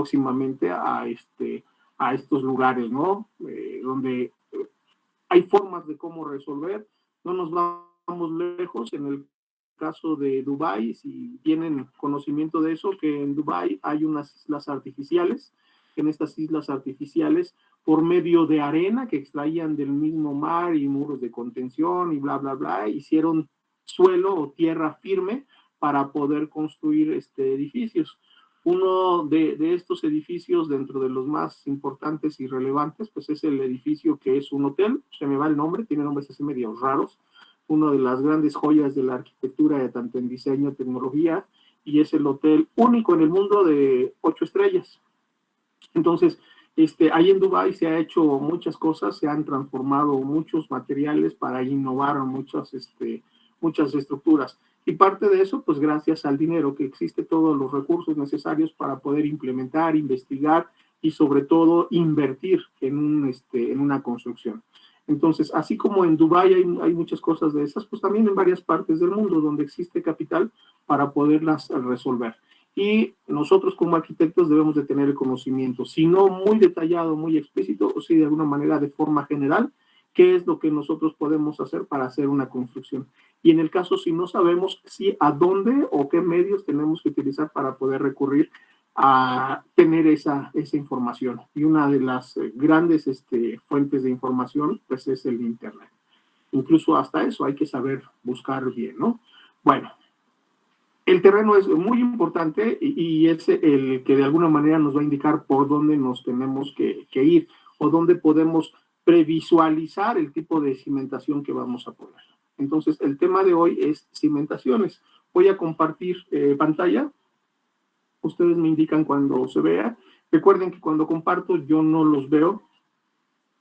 próximamente a estos lugares, ¿no? Donde hay formas de cómo resolver, no nos vamos lejos. En el caso de Dubái, si tienen conocimiento de eso, que en Dubái hay unas islas artificiales. En estas islas artificiales, por medio de arena que extraían del mismo mar y muros de contención y bla, bla, bla, hicieron suelo o tierra firme para poder construir edificios. Uno de estos edificios, dentro de los más importantes y relevantes, pues es el edificio que es un hotel, se me va el nombre, tiene nombres así medio raros, una de las grandes joyas de la arquitectura, tanto en diseño, tecnología, y es el hotel único en el mundo de 8 estrellas. Entonces, ahí en Dubái se ha hecho muchas cosas, se han transformado muchos materiales para innovar muchas estructuras. Y parte de eso, pues gracias al dinero, que existe todos los recursos necesarios para poder implementar, investigar y sobre todo invertir en una construcción. Entonces, así como en Dubái hay muchas cosas de esas, pues también en varias partes del mundo donde existe capital para poderlas resolver. Y nosotros como arquitectos debemos de tener el conocimiento, si no muy detallado, muy explícito, o si de alguna manera de forma general, qué es lo que nosotros podemos hacer para hacer una construcción. Y en el caso, si no sabemos a dónde o qué medios tenemos que utilizar para poder recurrir a tener esa información. Y una de las grandes fuentes de información, pues es el Internet. Incluso hasta eso hay que saber buscar bien, ¿no? Bueno, el terreno es muy importante y es el que de alguna manera nos va a indicar por dónde nos tenemos que ir o dónde podemos previsualizar el tipo de cimentación que vamos a poner. Entonces, el tema de hoy es cimentaciones. Voy a compartir pantalla. Ustedes me indican cuando se vea. Recuerden que cuando comparto yo no los veo.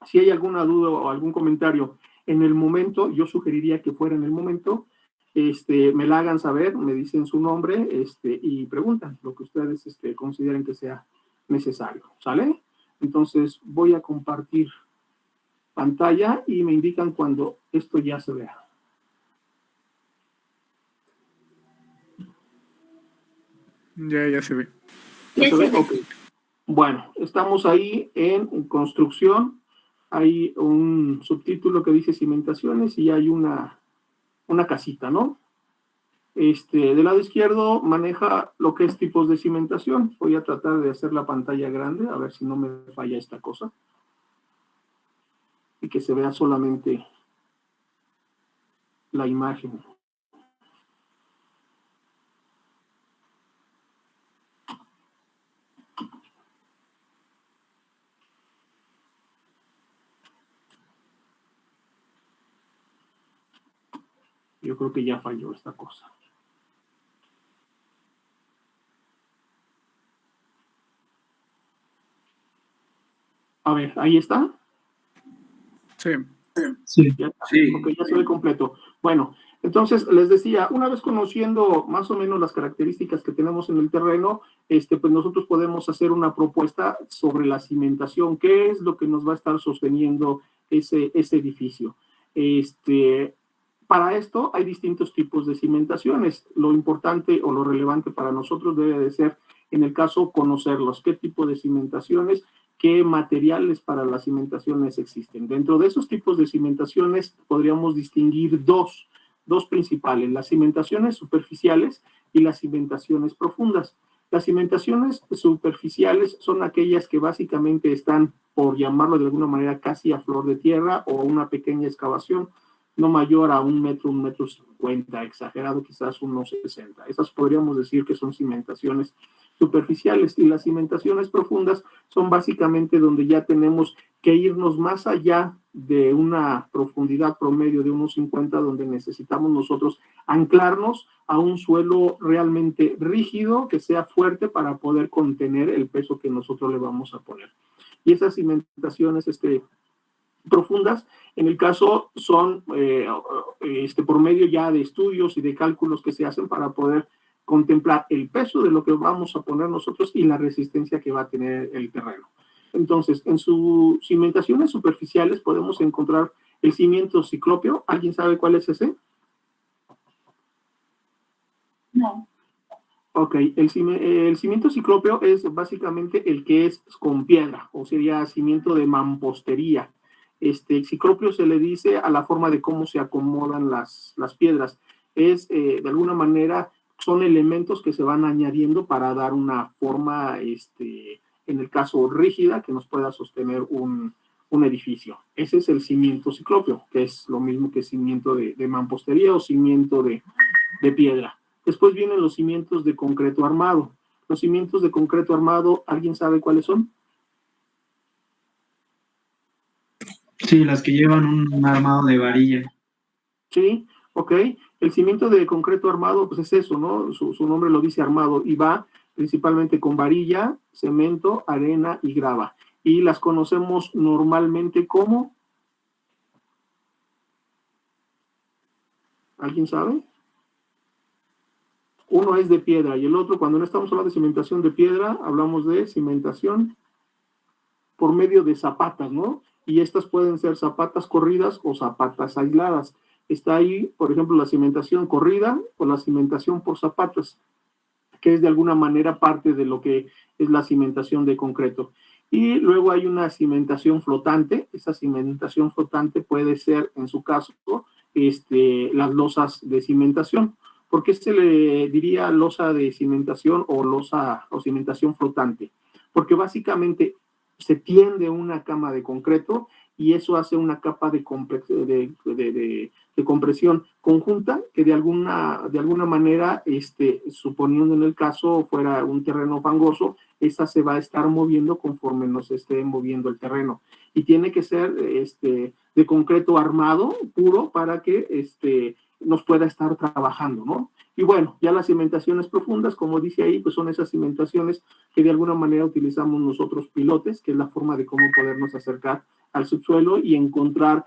Si hay alguna duda o algún comentario en el momento, yo sugeriría que fuera en el momento, me la hagan saber, me dicen su nombre y preguntan lo que ustedes consideren que sea necesario. ¿Sale? Entonces voy a compartir pantalla y me indican cuando esto ya se vea. Ya se ve. ¿Ya se ve? Ok. Bueno, estamos ahí en construcción. Hay un subtítulo que dice cimentaciones y hay una casita, ¿no? Del lado izquierdo maneja lo que es tipos de cimentación. Voy a tratar de hacer la pantalla grande, a ver si no me falla esta cosa. Y que se vea solamente la imagen. Yo creo que ya falló esta cosa. A ver, ¿ahí está? Sí. Ya está. Sí. Ok, ya se ve completo. Bueno, entonces les decía, una vez conociendo más o menos las características que tenemos en el terreno, pues nosotros podemos hacer una propuesta sobre la cimentación, qué es lo que nos va a estar sosteniendo ese edificio. Para esto hay distintos tipos de cimentaciones. Lo importante o lo relevante para nosotros debe de ser, en el caso, conocerlos, qué tipo de cimentaciones, qué materiales para las cimentaciones existen. Dentro de esos tipos de cimentaciones podríamos distinguir dos principales, las cimentaciones superficiales y las cimentaciones profundas. Las cimentaciones superficiales son aquellas que básicamente están, por llamarlo de alguna manera, casi a flor de tierra o una pequeña excavación, no mayor a 1 metro, 1,50 m, exagerado quizás 1,60 m. Esas podríamos decir que son cimentaciones superficiales, y las cimentaciones profundas son básicamente donde ya tenemos que irnos más allá de una profundidad promedio de 1,50 m, donde necesitamos nosotros anclarnos a un suelo realmente rígido, que sea fuerte para poder contener el peso que nosotros le vamos a poner. Y esas cimentaciones profundas, en el caso son por medio ya de estudios y de cálculos que se hacen para poder contemplar el peso de lo que vamos a poner nosotros y la resistencia que va a tener el terreno. Entonces, en sus cimentaciones superficiales podemos encontrar el cimiento ciclópeo. ¿Alguien sabe cuál es ese? No. Ok, el cimiento ciclópeo es básicamente el que es con piedra, o sería cimiento de mampostería. Ciclópeo se le dice a la forma de cómo se acomodan las piedras. De alguna manera, son elementos que se van añadiendo para dar una forma, en el caso rígida, que nos pueda sostener un edificio. Ese es el cimiento ciclópeo, que es lo mismo que cimiento de mampostería o cimiento de piedra. Después vienen los cimientos de concreto armado. Los cimientos de concreto armado, ¿alguien sabe cuáles son? Sí, las que llevan un armado de varilla. Sí, ok. El cimiento de concreto armado, pues es eso, ¿no? Su nombre lo dice armado y va principalmente con varilla, cemento, arena y grava. Y las conocemos normalmente como, ¿alguien sabe? Uno es de piedra y el otro, cuando no estamos hablando de cimentación de piedra, hablamos de cimentación por medio de zapatas, ¿no? Y estas pueden ser zapatas corridas o zapatas aisladas. Está ahí, por ejemplo, la cimentación corrida o la cimentación por zapatas, que es de alguna manera parte de lo que es la cimentación de concreto. Y luego hay una cimentación flotante. Esa cimentación flotante puede ser, en su caso, las losas de cimentación. ¿Por qué se le diría losa de cimentación o losa o cimentación flotante? Porque básicamente se tiende una cama de concreto y eso hace una capa de compresión conjunta que de alguna manera, suponiendo en el caso fuera un terreno fangoso, esa se va a estar moviendo conforme nos esté moviendo el terreno. Y tiene que ser de concreto armado, puro, para que nos pueda estar trabajando, ¿no? Y bueno, ya las cimentaciones profundas, como dice ahí, pues son esas cimentaciones que de alguna manera utilizamos nosotros pilotes, que es la forma de cómo podernos acercar al subsuelo y encontrar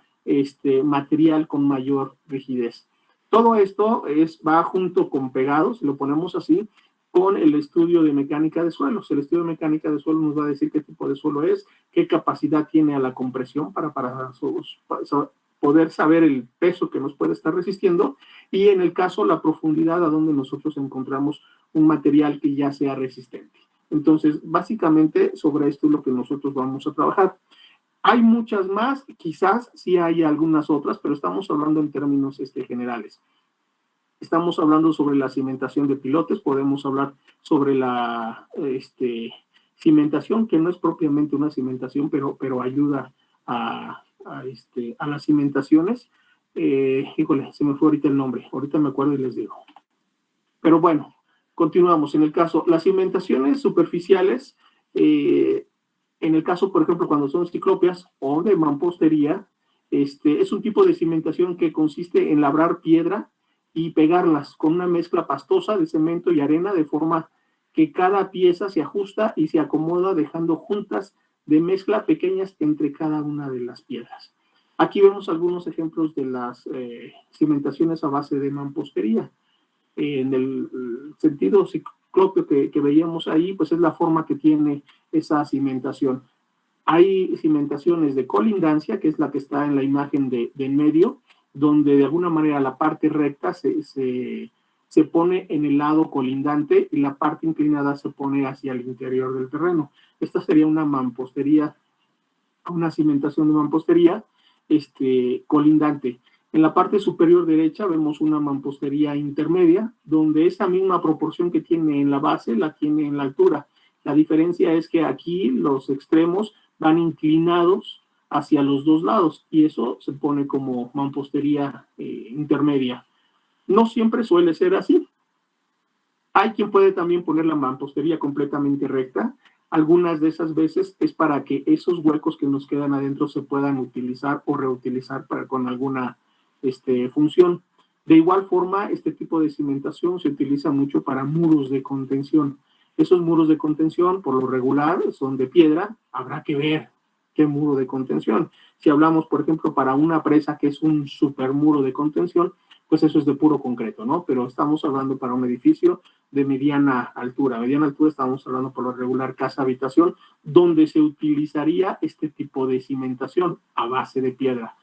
material con mayor rigidez. Todo esto va junto con pegados, lo ponemos así, con el estudio de mecánica de suelos. El estudio de mecánica de suelos nos va a decir qué tipo de suelo es, qué capacidad tiene a la compresión para poder saber el peso que nos puede estar resistiendo y en el caso la profundidad a donde nosotros encontramos un material que ya sea resistente. Entonces, básicamente sobre esto es lo que nosotros vamos a trabajar. Hay muchas más, quizás sí hay algunas otras, pero estamos hablando en términos generales. Estamos hablando sobre la cimentación de pilotes, podemos hablar sobre la cimentación, que no es propiamente una cimentación, pero ayuda a las cimentaciones. Híjole, se me fue ahorita el nombre, ahorita me acuerdo y les digo. Pero bueno, continuamos. En el caso, las cimentaciones superficiales, en el caso, por ejemplo, cuando son ciclópeas o de mampostería, es un tipo de cimentación que consiste en labrar piedra y pegarlas con una mezcla pastosa de cemento y arena de forma que cada pieza se ajusta y se acomoda dejando juntas de mezcla pequeñas entre cada una de las piedras. Aquí vemos algunos ejemplos de las cimentaciones a base de mampostería. En el sentido ciclópeo que veíamos ahí, pues es la forma que tiene esa cimentación. Hay cimentaciones de colindancia, que es la que está en la imagen de en medio, donde de alguna manera la parte recta se pone en el lado colindante y la parte inclinada se pone hacia el interior del terreno. Esta sería una mampostería, una cimentación de mampostería colindante. En la parte superior derecha vemos una mampostería intermedia, donde esa misma proporción que tiene en la base la tiene en la altura. La diferencia es que aquí los extremos van inclinados hacia los dos lados y eso se pone como mampostería intermedia. No siempre suele ser así. Hay quien puede también poner la mampostería completamente recta. Algunas de esas veces es para que esos huecos que nos quedan adentro se puedan utilizar o reutilizar con alguna función. De igual forma, este tipo de cimentación se utiliza mucho para muros de contención. Esos muros de contención, por lo regular, son de piedra. Habrá que ver qué muro de contención. Si hablamos, por ejemplo, para una presa que es un super muro de contención, pues eso es de puro concreto, ¿no? Pero estamos hablando para un edificio de mediana altura. Mediana altura estamos hablando por lo regular casa-habitación, donde se utilizaría este tipo de cimentación a base de piedra.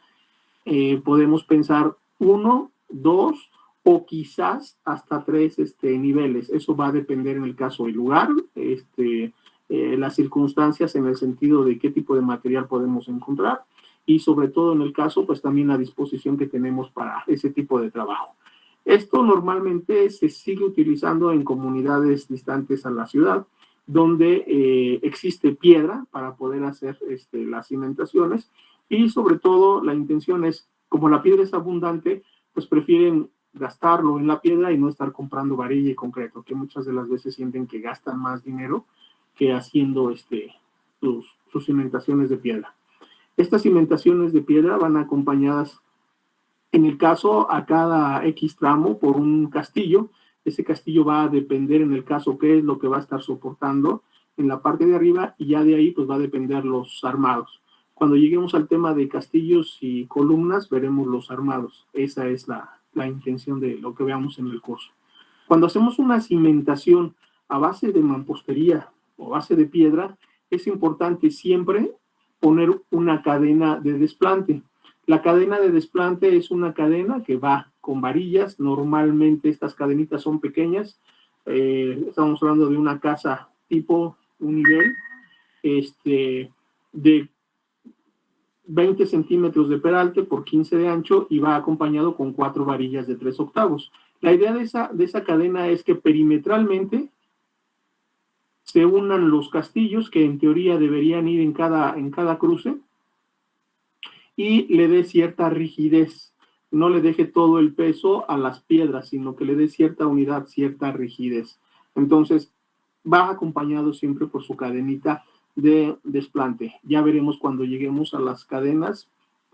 Podemos pensar 1, 2 o quizás hasta 3 niveles. Eso va a depender en el caso del lugar, las circunstancias en el sentido de qué tipo de material podemos encontrar y sobre todo en el caso, pues también la disposición que tenemos para ese tipo de trabajo. Esto normalmente se sigue utilizando en comunidades distantes a la ciudad, donde existe piedra para poder hacer las cimentaciones y sobre todo la intención es, como la piedra es abundante, pues prefieren gastarlo en la piedra y no estar comprando varilla y concreto, que muchas de las veces sienten que gastan más dinero que haciendo sus cimentaciones de piedra. Estas cimentaciones de piedra van acompañadas, en el caso, a cada X tramo por un castillo. Ese castillo va a depender, en el caso, qué es lo que va a estar soportando en la parte de arriba y ya de ahí pues va a depender los armados. Cuando lleguemos al tema de castillos y columnas, veremos los armados. Esa es la intención de lo que veamos en el curso. Cuando hacemos una cimentación a base de mampostería o base de piedra, es importante siempre poner una cadena de desplante. La cadena de desplante es una cadena que va con varillas. Normalmente estas cadenitas son pequeñas. Estamos hablando de una casa tipo un nivel, de 20 centímetros de peralte por 15 de ancho y va acompañado con 4 varillas de 3 octavos. La idea de esa cadena es que perimetralmente se unan los castillos, que en teoría deberían ir en cada cruce, y le dé cierta rigidez. No le deje todo el peso a las piedras, sino que le dé cierta unidad, cierta rigidez. Entonces, va acompañado siempre por su cadenita de desplante. Ya veremos cuando lleguemos a las cadenas,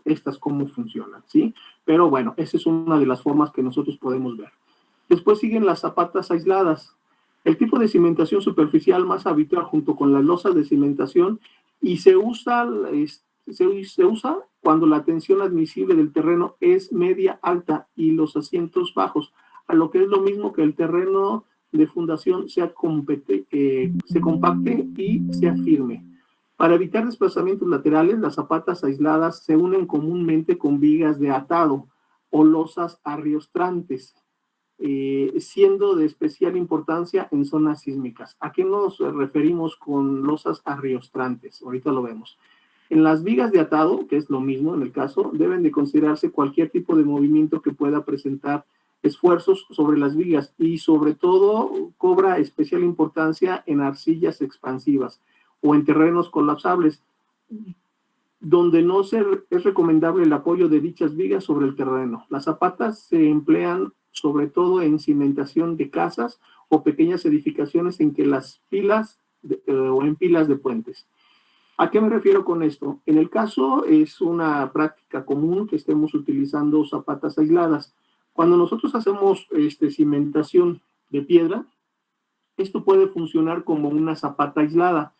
estas cómo funcionan, ¿sí? Pero bueno, esa es una de las formas que nosotros podemos ver. Después siguen las zapatas aisladas. El tipo de cimentación superficial más habitual junto con las losas de cimentación y se usa cuando la tensión admisible del terreno es media alta y los asientos bajos, a lo que es lo mismo que el terreno de fundación se compacte y sea firme. Para evitar desplazamientos laterales, las zapatas aisladas se unen comúnmente con vigas de atado o losas arriostrantes, siendo de especial importancia en zonas sísmicas. ¿A qué nos referimos con losas arriostrantes? Ahorita lo vemos. En las vigas de atado, que es lo mismo en el caso, deben de considerarse cualquier tipo de movimiento que pueda presentar esfuerzos sobre las vigas y sobre todo cobra especial importancia en arcillas expansivas o en terrenos colapsables, donde no es recomendable el apoyo de dichas vigas sobre el terreno. Las zapatas se emplean sobre todo en cimentación de casas o pequeñas edificaciones en que las pilas o en pilas de puentes. ¿A qué me refiero con esto? En el caso es una práctica común que estemos utilizando zapatas aisladas. Cuando nosotros hacemos cimentación de piedra, esto puede funcionar como una zapata aislada.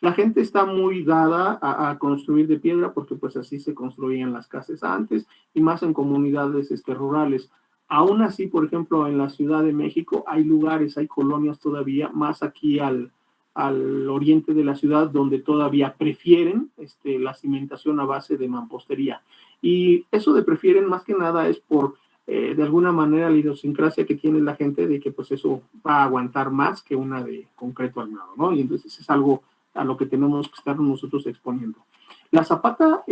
La gente está muy dada a construir de piedra porque pues así se construían las casas antes y más en comunidades rurales. Aún así, por ejemplo, en la Ciudad de México hay lugares, hay colonias todavía, más aquí al oriente de la ciudad, donde todavía prefieren la cimentación a base de mampostería. Y eso de prefieren más que nada es por, de alguna manera, la idiosincrasia que tiene la gente de que pues eso va a aguantar más que una de concreto armado, ¿no? Y entonces es algo a lo que tenemos que estar nosotros exponiendo. La zapata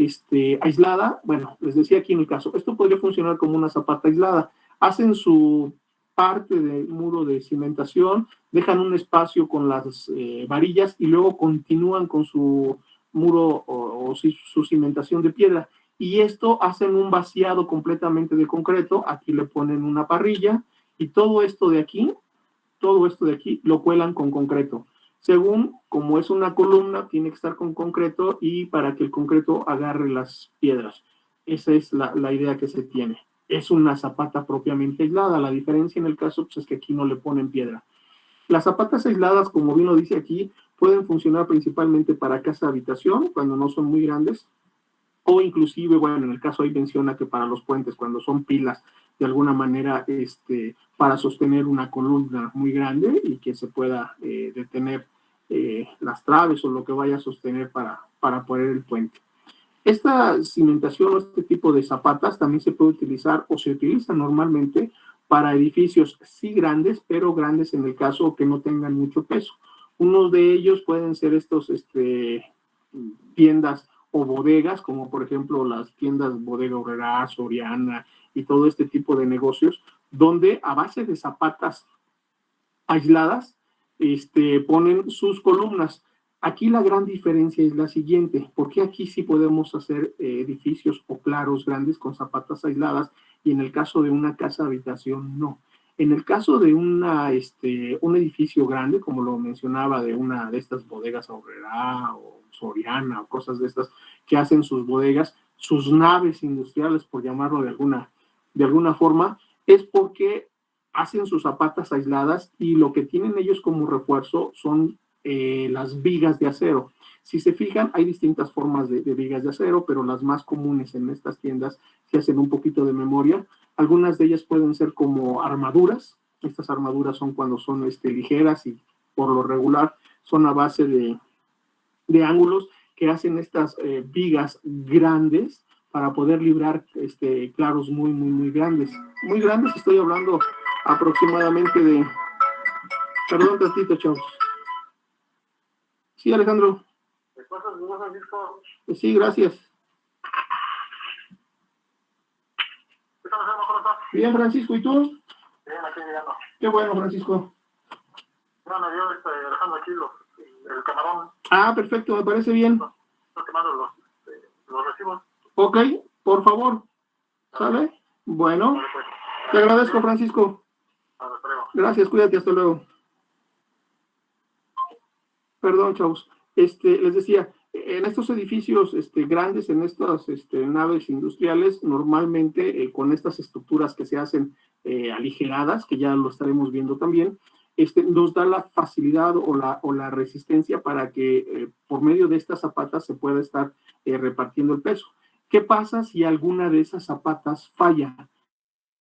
aislada, bueno, les decía aquí en el caso, esto podría funcionar como una zapata aislada. Hacen su parte del muro de cimentación, dejan un espacio con las varillas y luego continúan con su muro o su cimentación de piedra. Y esto hacen un vaciado completamente de concreto, aquí le ponen una parrilla y todo esto de aquí lo cuelan con concreto. Según como es una columna, tiene que estar con concreto y para que el concreto agarre las piedras. Esa es la idea que se tiene. Es una zapata propiamente aislada. La diferencia en el caso pues, es que aquí no le ponen piedra. Las zapatas aisladas, como bien lo dice aquí, pueden funcionar principalmente para casa-habitación, cuando no son muy grandes, o inclusive, bueno, en el caso ahí menciona que para los puentes, cuando son pilas, de alguna manera, para sostener una columna muy grande y que se pueda detener las traves o lo que vaya a sostener para poner el puente. Esta cimentación o este tipo de zapatas también se puede utilizar o se utiliza normalmente para edificios sí grandes, pero grandes en el caso que no tengan mucho peso. Unos de ellos pueden ser estos tiendas o bodegas, como por ejemplo las tiendas Bodega Aurrerá, Soriana y todo este tipo de negocios, donde a base de zapatas aisladas ponen sus columnas. Aquí la gran diferencia es la siguiente, porque aquí sí podemos hacer edificios o claros grandes con zapatas aisladas y en el caso de una casa habitación no. En el caso de un edificio grande, como lo mencionaba, de una de estas bodegas Aurrerá o Soriana o cosas de estas que hacen sus bodegas, sus naves industriales, por llamarlo de alguna forma, es porque hacen sus zapatas aisladas y lo que tienen ellos como refuerzo son las vigas de acero. Si se fijan, hay distintas formas de vigas de acero, pero las más comunes en estas tiendas, si hacen un poquito de memoria, algunas de ellas pueden ser como armaduras. Estas armaduras son cuando son ligeras y por lo regular son a base de ángulos que hacen estas vigas grandes para poder librar claros muy, muy, muy grandes. Muy grandes, estoy hablando aproximadamente de... Perdón, tantito, chavos. Sí, Alejandro. Sí, gracias. Bien, Francisco, ¿y tú? Bien, aquí llegando. Qué bueno, Francisco. Bueno, yo dejando aquí el camarón. Ah, perfecto, me parece bien. Estoy quemando los recibos. Ok, por favor. ¿Sale? Bueno, te agradezco, Francisco. Hasta luego. Gracias, cuídate, hasta luego. Perdón, chavos. Les decía, en estos edificios grandes, en estas naves industriales, normalmente con estas estructuras que se hacen aligeradas, que ya lo estaremos viendo también, nos da la facilidad o la resistencia para que por medio de estas zapatas se pueda estar repartiendo el peso. ¿Qué pasa si alguna de esas zapatas falla?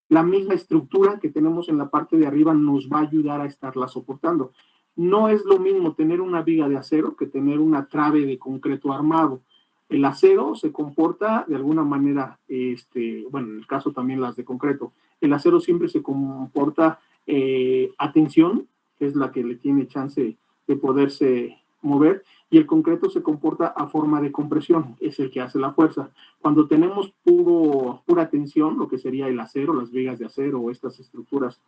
La misma estructura que tenemos en la parte de arriba nos va a ayudar a estarla soportando. No es lo mismo tener una viga de acero que tener una trave de concreto armado. El acero se comporta de alguna manera, bueno, en el caso también las de concreto, el acero siempre se comporta a tensión, que es la que le tiene chance de poderse mover, y el concreto se comporta a forma de compresión, es el que hace la fuerza. Cuando tenemos pura tensión, lo que sería el acero, las vigas de acero o estas estructuras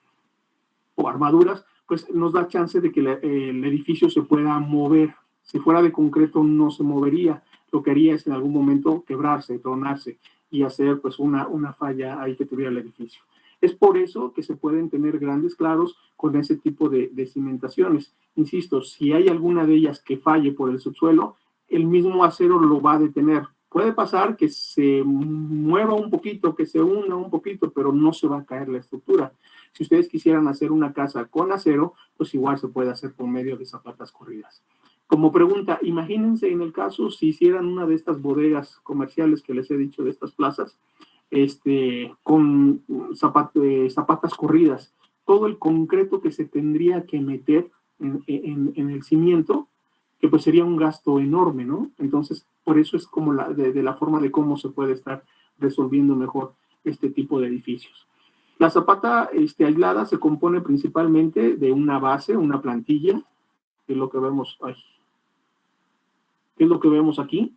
o armaduras, pues nos da chance de que el edificio se pueda mover. Si fuera de concreto no se movería, lo que haría es en algún momento quebrarse, tronarse y hacer pues una falla ahí que tuviera el edificio. Es por eso que se pueden tener grandes claros con ese tipo de cimentaciones. Insisto, si hay alguna de ellas que falle por el subsuelo, el mismo acero lo va a detener. Puede pasar que se mueva un poquito, que se hunda un poquito, pero no se va a caer la estructura. Si ustedes quisieran hacer una casa con acero, pues igual se puede hacer por medio de zapatas corridas. Como pregunta, imagínense en el caso si hicieran una de estas bodegas comerciales que les he dicho de estas plazas, con zapatas corridas, todo el concreto que se tendría que meter en el cimiento, que pues sería un gasto enorme, ¿no? Entonces, por eso es como de la forma de cómo se puede estar resolviendo mejor este tipo de edificios. La zapata aislada se compone principalmente de una base, una plantilla, que es lo que vemos, ¿qué es lo que vemos aquí?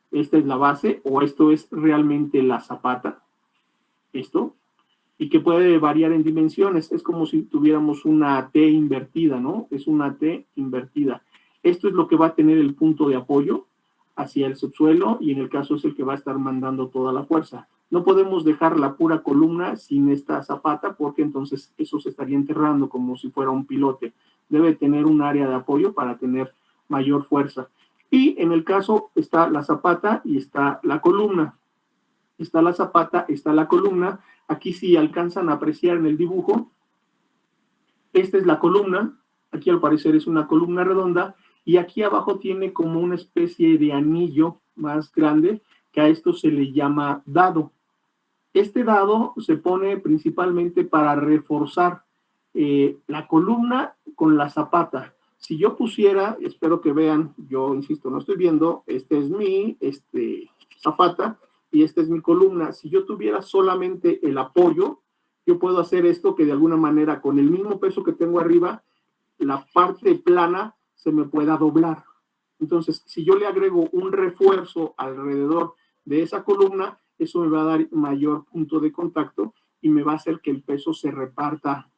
Esta es la base, o esto es realmente la zapata, esto, y que puede variar en dimensiones. Es como si tuviéramos una T invertida, ¿no? Es una T invertida. Esto es lo que va a tener el punto de apoyo hacia el subsuelo y en el caso es el que va a estar mandando toda la fuerza. No podemos dejar la pura columna sin esta zapata porque entonces eso se estaría enterrando como si fuera un pilote. Debe tener un área de apoyo para tener mayor fuerza. Y en el caso está la zapata y está la columna. Está la zapata, está la columna. Aquí si alcanzan a apreciar en el dibujo, esta es la columna. Aquí al parecer es una columna redonda y aquí abajo tiene como una especie de anillo más grande que a esto se le llama dado. Este dado se pone principalmente para reforzar la columna con la zapata. Si yo pusiera, espero que vean, yo insisto, no estoy viendo, este es mi zapata y esta es mi columna. Si yo tuviera solamente el apoyo, yo puedo hacer esto que de alguna manera con el mismo peso que tengo arriba, la parte plana se me pueda doblar. Entonces, si yo le agrego un refuerzo alrededor de esa columna, eso me va a dar mayor punto de contacto y me va a hacer que el peso se reparta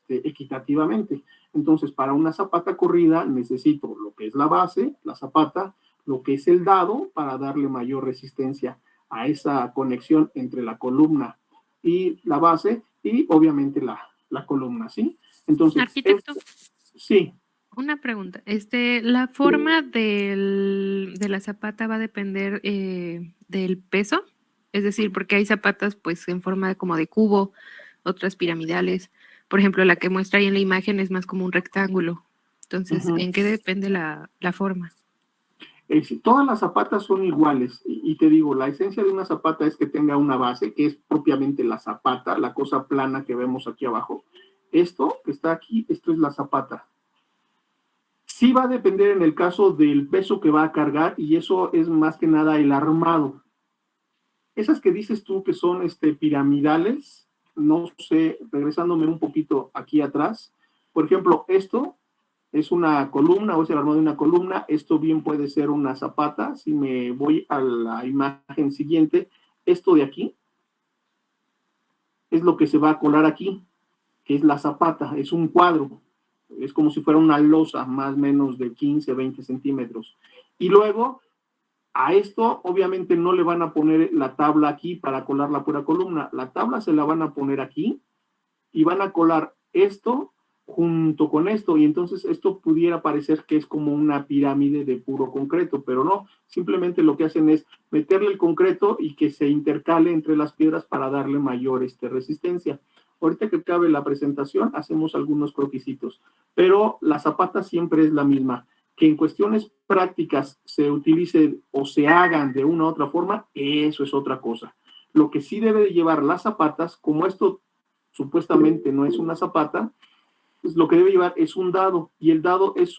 equitativamente. Entonces, para una zapata corrida necesito lo que es la base, la zapata, lo que es el dado para darle mayor resistencia a esa conexión entre la columna y la base y obviamente la columna, ¿sí? Entonces, Arquitecto. Sí. Una pregunta. ¿La forma de la zapata va a depender del peso? Es decir, porque hay zapatas pues en forma como de cubo, otras piramidales. Por ejemplo, la que muestra ahí en la imagen es más como un rectángulo. Entonces, ¿en qué depende la forma? Todas las zapatas son iguales y te digo, la esencia de una zapata es que tenga una base, que es propiamente la zapata, la cosa plana que vemos aquí abajo. Esto que está aquí, esto es la zapata. Sí va a depender en el caso del peso que va a cargar y eso es más que nada el armado. Esas que dices tú que son piramidales, no sé, regresándome un poquito aquí atrás, por ejemplo, esto es una columna o es el armado de una columna, esto bien puede ser una zapata, si me voy a la imagen siguiente, esto de aquí es lo que se va a colar aquí, que es la zapata, es un cuadro. Es como si fuera una losa más o menos de 15, 20 centímetros. Y luego, a esto obviamente no le van a poner la tabla aquí para colar la pura columna. La tabla se la van a poner aquí y van a colar esto junto con esto. Y entonces esto pudiera parecer que es como una pirámide de puro concreto, pero no. Simplemente lo que hacen es meterle el concreto y que se intercale entre las piedras para darle mayor resistencia. Ahorita que acabe la presentación, hacemos algunos croquisitos, pero la zapata siempre es la misma. Que en cuestiones prácticas se utilicen o se hagan de una u otra forma, eso es otra cosa. Lo que sí debe de llevar las zapatas, como esto supuestamente no es una zapata, pues lo que debe llevar es un dado, y el dado es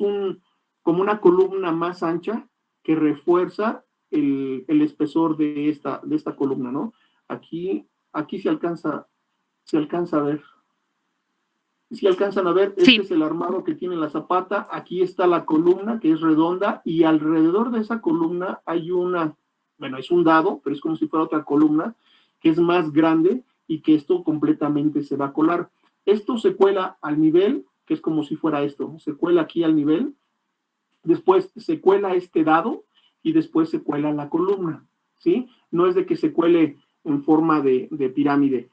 como una columna más ancha que refuerza el espesor de esta columna, ¿no? Aquí se alcanza a ver. Si alcanzan a ver, Sí. es el armado que tiene la zapata, aquí está la columna que es redonda y alrededor de esa columna hay es un dado, pero es como si fuera otra columna que es más grande y que esto completamente se va a colar. Esto se cuela al nivel, que es como si fuera esto, se cuela aquí al nivel, después se cuela este dado y después se cuela la columna, ¿sí? No es de que se cuele en forma de pirámide.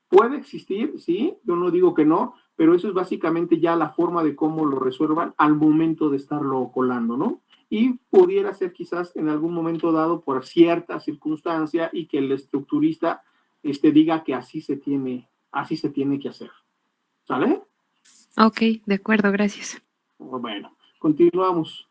Puede existir, sí, yo no digo que no, pero eso es básicamente ya la forma de cómo lo resuelvan al momento de estarlo colando, ¿no? Y pudiera ser quizás en algún momento dado por cierta circunstancia y que el estructurista diga que así se tiene que hacer. ¿Sale? Ok, de acuerdo, gracias. Bueno, continuamos.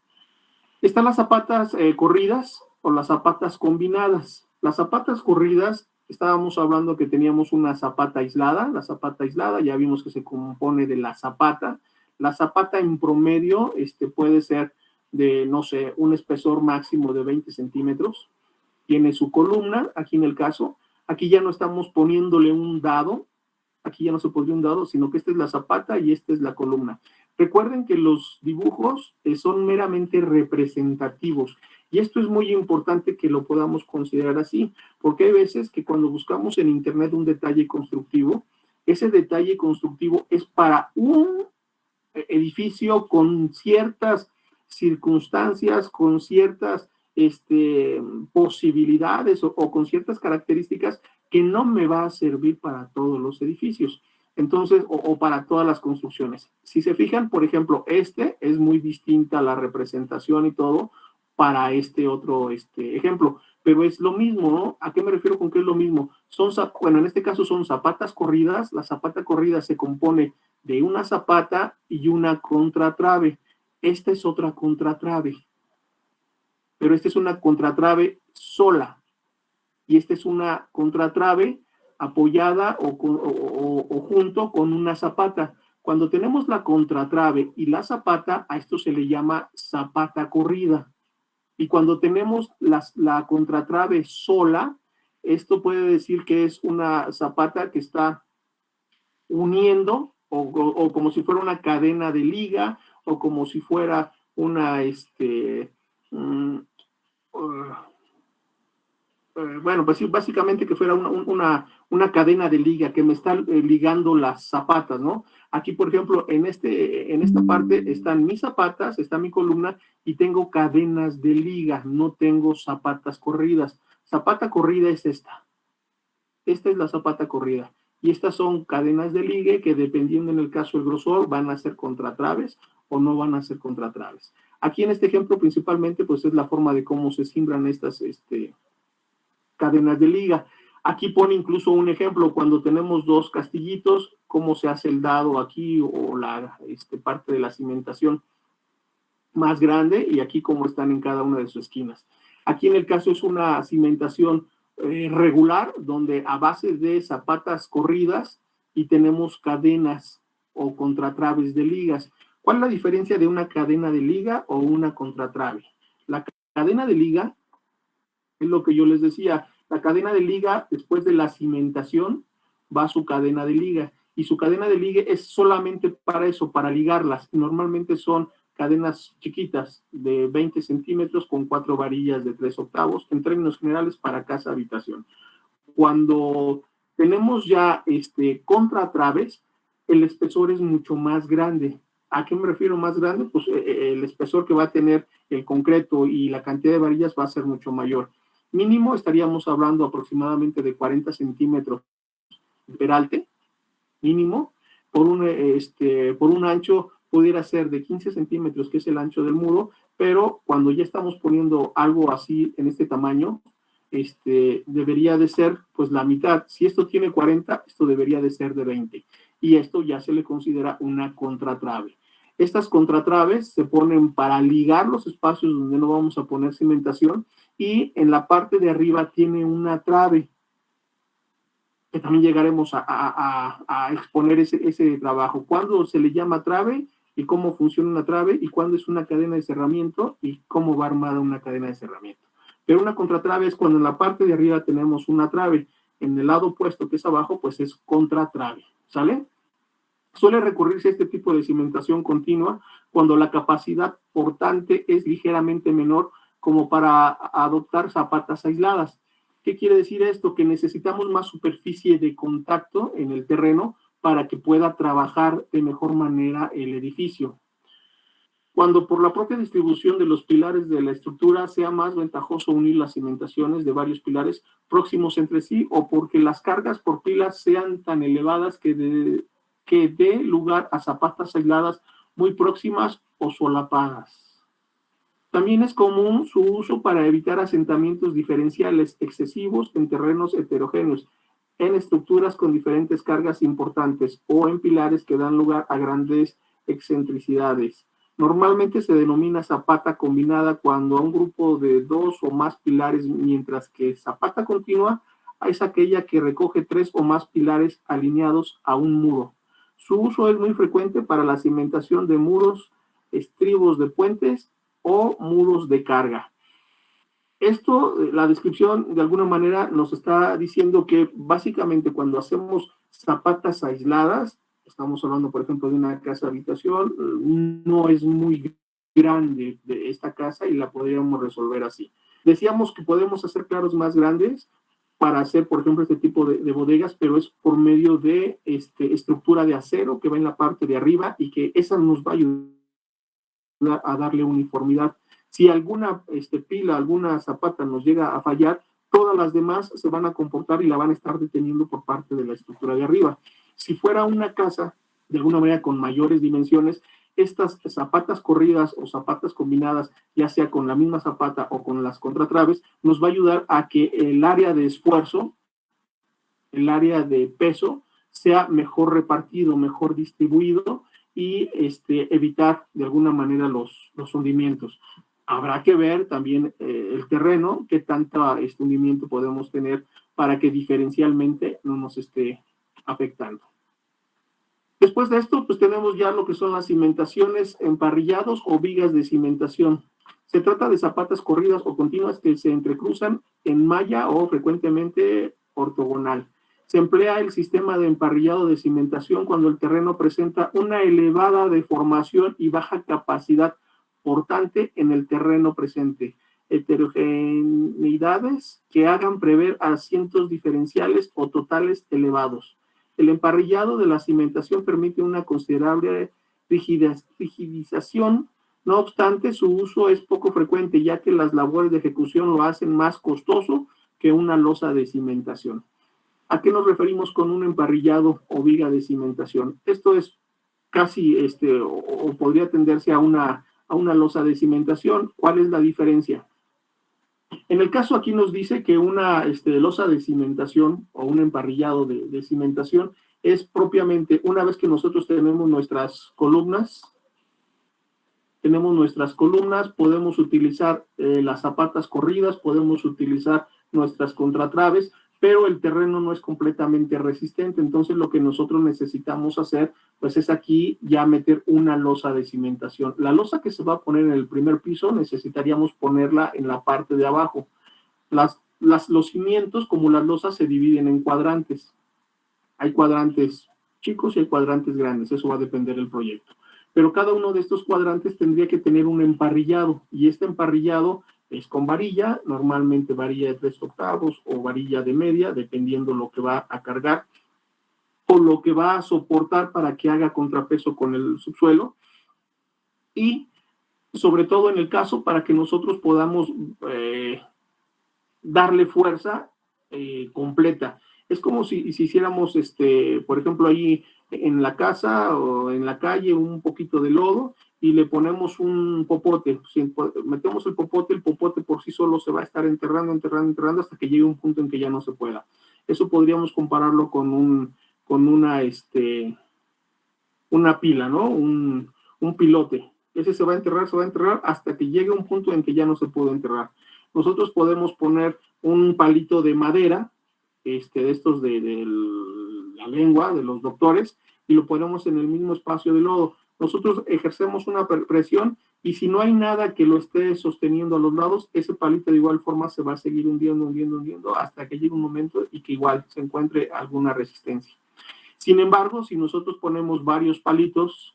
Están las zapatas corridas o las zapatas combinadas. Las zapatas corridas, estábamos hablando que teníamos una zapata aislada. La zapata aislada ya vimos que se compone de la zapata. La zapata en promedio puede ser de, no sé, un espesor máximo de 20 centímetros. Tiene su columna, aquí en el caso. Aquí ya no estamos poniéndole un dado. Aquí ya no se pone un dado, sino que esta es la zapata y esta es la columna. Recuerden que los dibujos son meramente representativos y esto es muy importante que lo podamos considerar así, porque hay veces que cuando buscamos en internet un detalle constructivo, ese detalle constructivo es para un edificio con ciertas circunstancias, con ciertas posibilidades o con ciertas características que no me va a servir para todos los edificios. Entonces, o para todas las construcciones. Si se fijan, por ejemplo, es muy distinta la representación y todo para otro ejemplo, pero es lo mismo, ¿no? ¿A qué me refiero con que es lo mismo? Bueno, en este caso son zapatas corridas. La zapata corrida se compone de una zapata y una contratrave. Esta es otra contratrave, pero esta es una contratrave sola y esta es una contratrave apoyada o junto con una zapata. Cuando tenemos la contratrave y la zapata, a esto se le llama zapata corrida. Y cuando tenemos la contratrave sola, esto puede decir que es una zapata que está uniendo o como si fuera una cadena de liga o como si fuera una, bueno, pues sí, básicamente que fuera una cadena de liga que me está ligando las zapatas, ¿no? Aquí, por ejemplo, en esta parte están mis zapatas, está mi columna y tengo cadenas de liga, no tengo zapatas corridas. Zapata corrida es esta. Esta es la zapata corrida. Y estas son cadenas de ligue que dependiendo en el caso del grosor van a ser contratraves o no van a ser contratraves. Aquí en este ejemplo principalmente pues es la forma de cómo se cimbran estas cadenas de liga. Aquí pone incluso un ejemplo cuando tenemos dos castillitos, cómo se hace el dado aquí o la parte de la cimentación más grande y aquí cómo están en cada una de sus esquinas. Aquí en el caso es una cimentación regular donde a base de zapatas corridas y tenemos cadenas o contratraves de ligas. ¿Cuál es la diferencia de una cadena de liga o una contratrave? La cadena de liga es lo que yo les decía, la cadena de liga después de la cimentación va a su cadena de liga y su cadena de liga es solamente para eso, para ligarlas. Normalmente son cadenas chiquitas de 20 centímetros con 4 varillas de 3 octavos, en términos generales para casa habitación. Cuando tenemos ya contratraves, el espesor es mucho más grande. ¿A qué me refiero más grande? Pues el espesor que va a tener el concreto y la cantidad de varillas va a ser mucho mayor. Mínimo estaríamos hablando aproximadamente de 40 centímetros de peralte, mínimo, por un ancho pudiera ser de 15 centímetros, que es el ancho del muro, pero cuando ya estamos poniendo algo así en este tamaño, debería de ser pues la mitad. Si esto tiene 40, esto debería de ser de 20. Y esto ya se le considera una contratrave. Estas contratraves se ponen para ligar los espacios donde no vamos a poner cimentación y en la parte de arriba tiene una trave que también llegaremos a exponer ese trabajo. ¿Cuándo se le llama trave y cómo funciona una trave y cuándo es una cadena de cerramiento y cómo va armada una cadena de cerramiento? Pero una contratrave es cuando en la parte de arriba tenemos una trave, en el lado opuesto que es abajo, pues es contratrave, ¿sale? Suele recurrirse a este tipo de cimentación continua cuando la capacidad portante es ligeramente menor como para adoptar zapatas aisladas. ¿Qué quiere decir esto? Que necesitamos más superficie de contacto en el terreno para que pueda trabajar de mejor manera el edificio. Cuando por la propia distribución de los pilares de la estructura sea más ventajoso unir las cimentaciones de varios pilares próximos entre sí o porque las cargas por pilas sean tan elevadas que dé lugar a zapatas aisladas muy próximas o solapadas. También es común su uso para evitar asentamientos diferenciales excesivos en terrenos heterogéneos, en estructuras con diferentes cargas importantes o en pilares que dan lugar a grandes excentricidades. Normalmente se denomina zapata combinada cuando a un grupo de 2 o más pilares, mientras que zapata continua es aquella que recoge 3 o más pilares alineados a un muro. Su uso es muy frecuente para la cimentación de muros, estribos de puentes o muros de carga. Esto, la descripción de alguna manera nos está diciendo que básicamente cuando hacemos zapatas aisladas, estamos hablando por ejemplo de una casa habitación, no es muy grande de esta casa y la podríamos resolver así. Decíamos que podemos hacer claros más grandes para hacer por ejemplo este tipo de bodegas, pero es por medio de estructura de acero que va en la parte de arriba y que esa nos va a ayudar a darle uniformidad. Si alguna pila, alguna zapata nos llega a fallar, todas las demás se van a comportar y la van a estar deteniendo por parte de la estructura de arriba. Si fuera una casa, de alguna manera con mayores dimensiones, estas zapatas corridas o zapatas combinadas, ya sea con la misma zapata o con las contratraves, nos va a ayudar a que el área de esfuerzo, el área de peso, sea mejor repartido, mejor distribuido y evitar de alguna manera los hundimientos. Habrá que ver también el terreno, qué tanto hundimiento podemos tener para que diferencialmente no nos esté afectando. Después de esto, pues tenemos ya lo que son las cimentaciones emparrillados o vigas de cimentación. Se trata de zapatas corridas o continuas que se entrecruzan en malla o frecuentemente ortogonal. Se emplea el sistema de emparrillado de cimentación cuando el terreno presenta una elevada deformación y baja capacidad portante en el terreno presente. Heterogeneidades que hagan prever asientos diferenciales o totales elevados. El emparrillado de la cimentación permite una considerable rigidización. No obstante, su uso es poco frecuente, ya que las labores de ejecución lo hacen más costoso que una losa de cimentación. ¿A qué nos referimos con un emparrillado o viga de cimentación? Esto es casi, o podría tenderse a una losa de cimentación. ¿Cuál es la diferencia? En el caso aquí nos dice que una losa de cimentación o un emparrillado de cimentación es propiamente, una vez que nosotros tenemos nuestras columnas, podemos utilizar las zapatas corridas, podemos utilizar nuestras contratraves, pero el terreno no es completamente resistente. Entonces lo que nosotros necesitamos hacer pues es aquí ya meter una losa de cimentación. La losa que se va a poner en el primer piso necesitaríamos ponerla en la parte de abajo. Los cimientos, como las losas, se dividen en cuadrantes. Hay cuadrantes chicos y hay cuadrantes grandes, eso va a depender del proyecto. Pero cada uno de estos cuadrantes tendría que tener un emparrillado, y este emparrillado es con varilla, normalmente varilla de 3/8 o varilla de media, dependiendo lo que va a cargar o lo que va a soportar para que haga contrapeso con el subsuelo, y sobre todo en el caso para que nosotros podamos darle fuerza completa. Es como si hiciéramos, por ejemplo, ahí en la casa o en la calle un poquito de lodo y le ponemos un popote. Si metemos el popote por sí solo se va a estar enterrando hasta que llegue un punto en que ya no se pueda. Eso podríamos compararlo con una pila, ¿no? Un pilote. Ese se va a enterrar hasta que llegue un punto en que ya no se puede enterrar. Nosotros podemos poner un palito de madera, de estos de la lengua de los doctores, y lo ponemos en el mismo espacio de lodo. Nosotros ejercemos una presión, y si no hay nada que lo esté sosteniendo a los lados, ese palito de igual forma se va a seguir hundiendo hasta que llegue un momento y que igual se encuentre alguna resistencia. Sin embargo, si nosotros ponemos varios palitos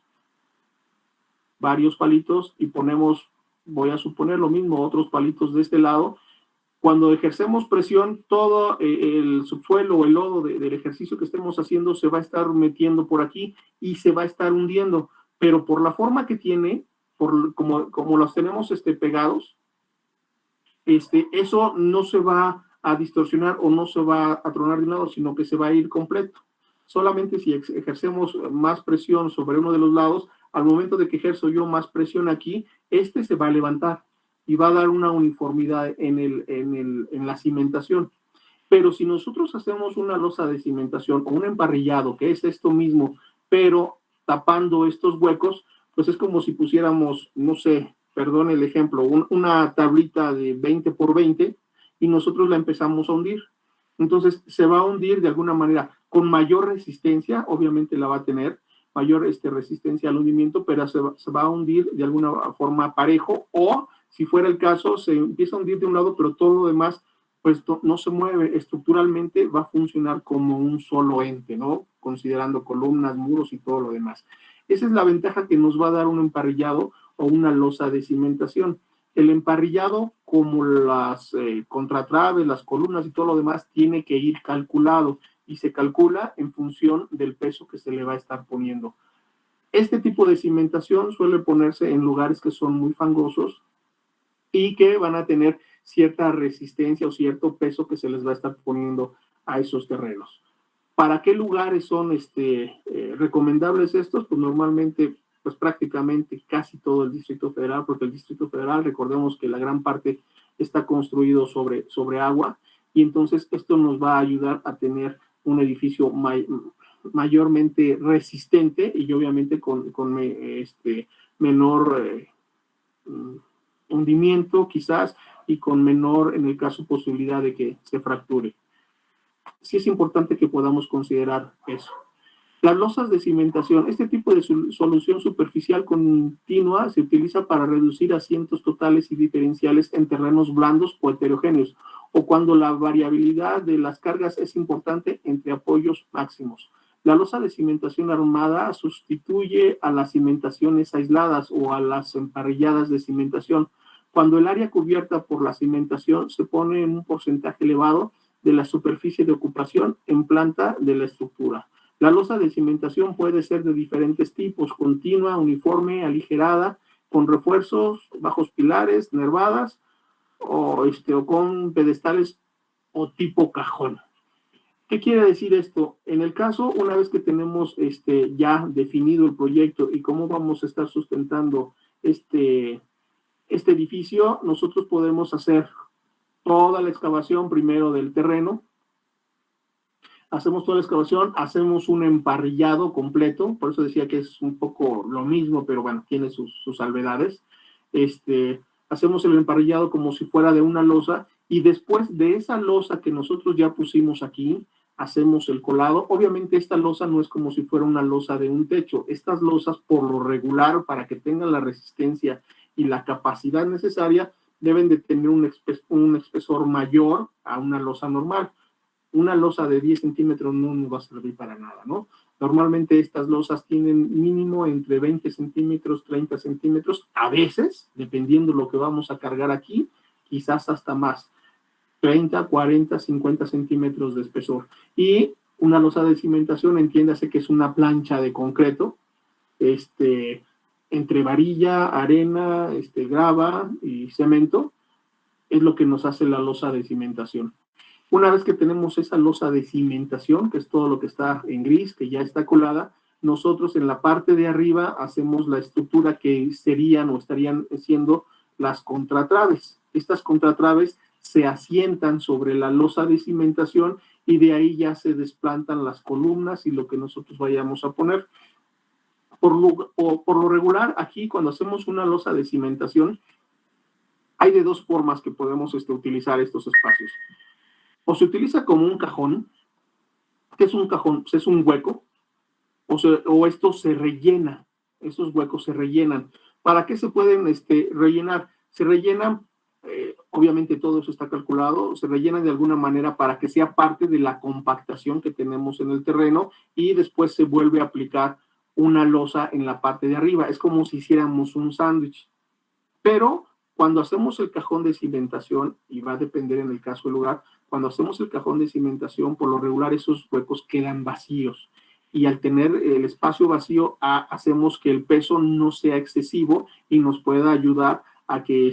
y ponemos, voy a suponer lo mismo, otros palitos de este lado, cuando ejercemos presión, todo el subsuelo o el lodo del ejercicio que estemos haciendo se va a estar metiendo por aquí y se va a estar hundiendo, pero por la forma que tiene, como los tenemos pegados, eso no se va a distorsionar o no se va a tronar de un lado, sino que se va a ir completo. Solamente si ejercemos más presión sobre uno de los lados, al momento de que ejerzo yo más presión aquí, se va a levantar y va a dar una uniformidad en la cimentación. Pero si nosotros hacemos una losa de cimentación o un emparrillado, que es esto mismo, pero tapando estos huecos, pues es como si pusiéramos, no sé, perdón el ejemplo, una tablita de 20 por 20 y nosotros la empezamos a hundir. Entonces se va a hundir de alguna manera con mayor resistencia, obviamente la va a tener, mayor resistencia al hundimiento, pero se va a hundir de alguna forma parejo, o si fuera el caso, se empieza a hundir de un lado, pero todo lo demás pues no se mueve. Estructuralmente va a funcionar como un solo ente, ¿no? Considerando columnas, muros y todo lo demás. Esa es la ventaja que nos va a dar un emparrillado o una losa de cimentación. El emparrillado, como las contratraves, las columnas y todo lo demás, tiene que ir calculado, y se calcula en función del peso que se le va a estar poniendo. Este tipo de cimentación suele ponerse en lugares que son muy fangosos y que van a tener cierta resistencia o cierto peso que se les va a estar poniendo a esos terrenos. ¿Para qué lugares son recomendables estos? Pues normalmente, pues prácticamente casi todo el Distrito Federal, porque el Distrito Federal, recordemos que la gran parte está construido sobre agua, y entonces esto nos va a ayudar a tener un edificio mayormente resistente y obviamente con menor hundimiento quizás, y con menor, en el caso, posibilidad de que se fracture. Sí es importante que podamos considerar eso. Las losas de cimentación, este tipo de solución superficial continua se utiliza para reducir asientos totales y diferenciales en terrenos blandos o heterogéneos, o cuando la variabilidad de las cargas es importante entre apoyos máximos. La losa de cimentación armada sustituye a las cimentaciones aisladas o a las emparrilladas de cimentación. Cuando el área cubierta por la cimentación se pone en un porcentaje elevado de la superficie de ocupación en planta de la estructura. La losa de cimentación puede ser de diferentes tipos: continua, uniforme, aligerada, con refuerzos, bajos pilares, nervadas, o con pedestales o tipo cajón. ¿Qué quiere decir esto? En el caso, una vez que tenemos ya definido el proyecto y cómo vamos a estar sustentando este edificio, nosotros podemos hacer toda la excavación primero del terreno. Hacemos toda la excavación, hacemos un emparrillado completo, por eso decía que es un poco lo mismo, pero bueno, tiene sus salvedades. Hacemos el emparrillado como si fuera de una losa, y después de esa losa que nosotros ya pusimos aquí, hacemos el colado. Obviamente esta losa no es como si fuera una losa de un techo. Estas losas, por lo regular, para que tengan la resistencia y la capacidad necesaria, deben de tener un espesor mayor a una losa normal. Una losa de 10 centímetros no nos va a servir para nada, ¿no? Normalmente estas losas tienen mínimo entre 20 centímetros, 30 centímetros, a veces, dependiendo lo que vamos a cargar aquí, quizás hasta más, 30, 40, 50 centímetros de espesor. Y una losa de cimentación, entiéndase que es una plancha de concreto, entre varilla, arena, grava y cemento, es lo que nos hace la losa de cimentación. Una vez que tenemos esa losa de cimentación, que es todo lo que está en gris, que ya está colada, nosotros en la parte de arriba hacemos la estructura que serían o estarían siendo las contratraves. Estas contratraves se asientan sobre la losa de cimentación y de ahí ya se desplantan las columnas y lo que nosotros vayamos a poner. Por lo regular, aquí cuando hacemos una losa de cimentación, hay de dos formas que podemos utilizar estos espacios. O se utiliza como un cajón. ¿Qué es un cajón? Pues es un hueco. O esto se rellena. Esos huecos se rellenan. ¿Para qué se pueden rellenar? Se rellenan, obviamente todo eso está calculado, se rellenan de alguna manera para que sea parte de la compactación que tenemos en el terreno y después se vuelve a aplicar una losa en la parte de arriba. Es como si hiciéramos un sándwich. Pero cuando hacemos el cajón de cimentación, y va a depender en el caso del lugar, cuando hacemos el cajón de cimentación, por lo regular esos huecos quedan vacíos. Y al tener el espacio vacío, hacemos que el peso no sea excesivo y nos pueda ayudar a que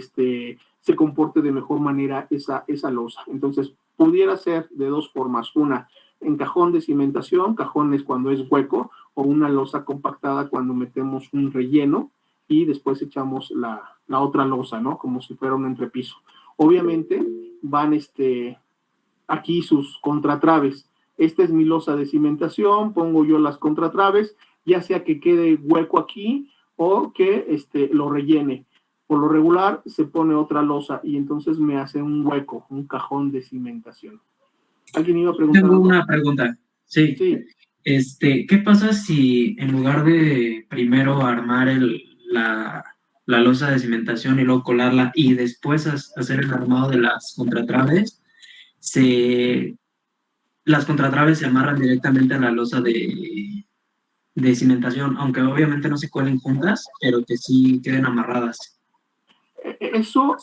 se comporte de mejor manera esa losa. Entonces, pudiera ser de dos formas. Una, en cajón de cimentación, cajón es cuando es hueco, o una losa compactada cuando metemos un relleno y después echamos la otra losa, ¿no? Como si fuera un entrepiso. Obviamente van aquí sus contratraves. Esta es mi losa de cimentación, pongo yo las contratraves, ya sea que quede hueco aquí o que lo rellene. Por lo regular se pone otra losa y entonces me hace un hueco, un cajón de cimentación. ¿Alguien iba a preguntar? Tengo una pregunta. Sí. Sí. ¿Qué pasa si en lugar de primero armar la losa de cimentación y luego colarla y después hacer el armado de las contratraves, las contratraves se amarran directamente a la losa de cimentación, aunque obviamente no se cuelen juntas, pero que sí queden amarradas? Eso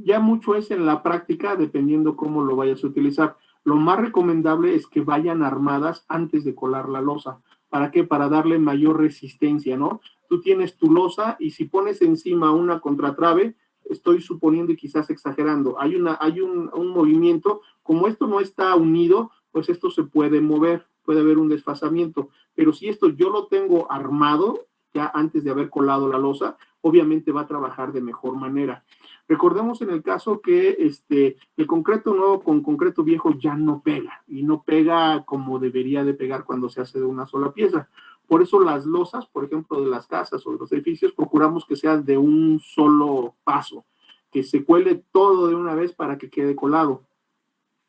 ya mucho es en la práctica, dependiendo cómo lo vayas a utilizar. Lo más recomendable es que vayan armadas antes de colar la losa. ¿Para qué? Para darle mayor resistencia, ¿no? Tú tienes tu losa y si pones encima una contratrave, estoy suponiendo y quizás exagerando, hay un movimiento, como esto no está unido, pues esto se puede mover, puede haber un desfasamiento, pero si esto yo lo tengo armado, ya antes de haber colado la losa, obviamente va a trabajar de mejor manera. Recordemos en el caso que el concreto nuevo con concreto viejo ya no pega, y no pega como debería de pegar cuando se hace de una sola pieza. Por eso las losas, por ejemplo, de las casas o de los edificios, procuramos que sean de un solo paso, que se cuele todo de una vez para que quede colado.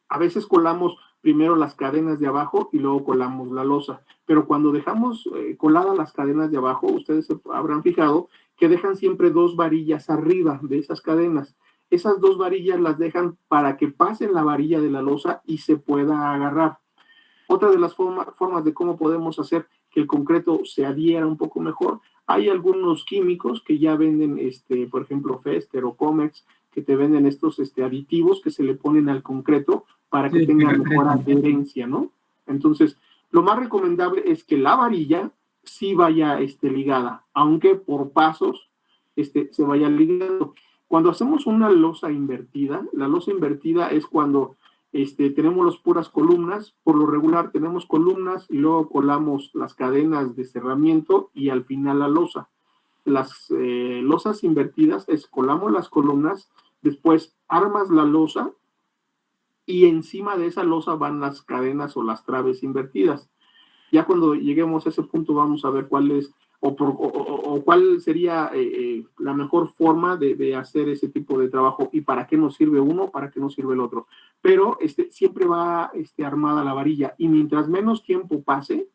A veces colamos primero las cadenas de abajo y luego colamos la losa. Pero cuando dejamos coladas las cadenas de abajo, ustedes se habrán fijado que dejan siempre 2 varillas arriba de esas cadenas. Esas 2 varillas las dejan para que pasen la varilla de la losa y se pueda agarrar. Otra de las formas de cómo podemos hacer que el concreto se adhiera un poco mejor, hay algunos químicos que ya venden, por ejemplo, Fester o Comex, que te venden estos aditivos que se le ponen al concreto para que tenga mejor adherencia, ¿no? Entonces, lo más recomendable es que la varilla sí vaya ligada, aunque por pasos se vaya ligando. Cuando hacemos una losa invertida, la losa invertida es cuando tenemos las puras columnas. Por lo regular tenemos columnas y luego colamos las cadenas de cerramiento y al final la losa. Las losas invertidas es colamos las columnas, después armas la losa y encima de esa losa van las cadenas o las traves invertidas. Ya cuando lleguemos a ese punto vamos a ver cuál es o cuál sería la mejor forma de hacer ese tipo de trabajo y para qué nos sirve uno, para qué nos sirve el otro. Pero siempre va armada la varilla y mientras menos tiempo pase,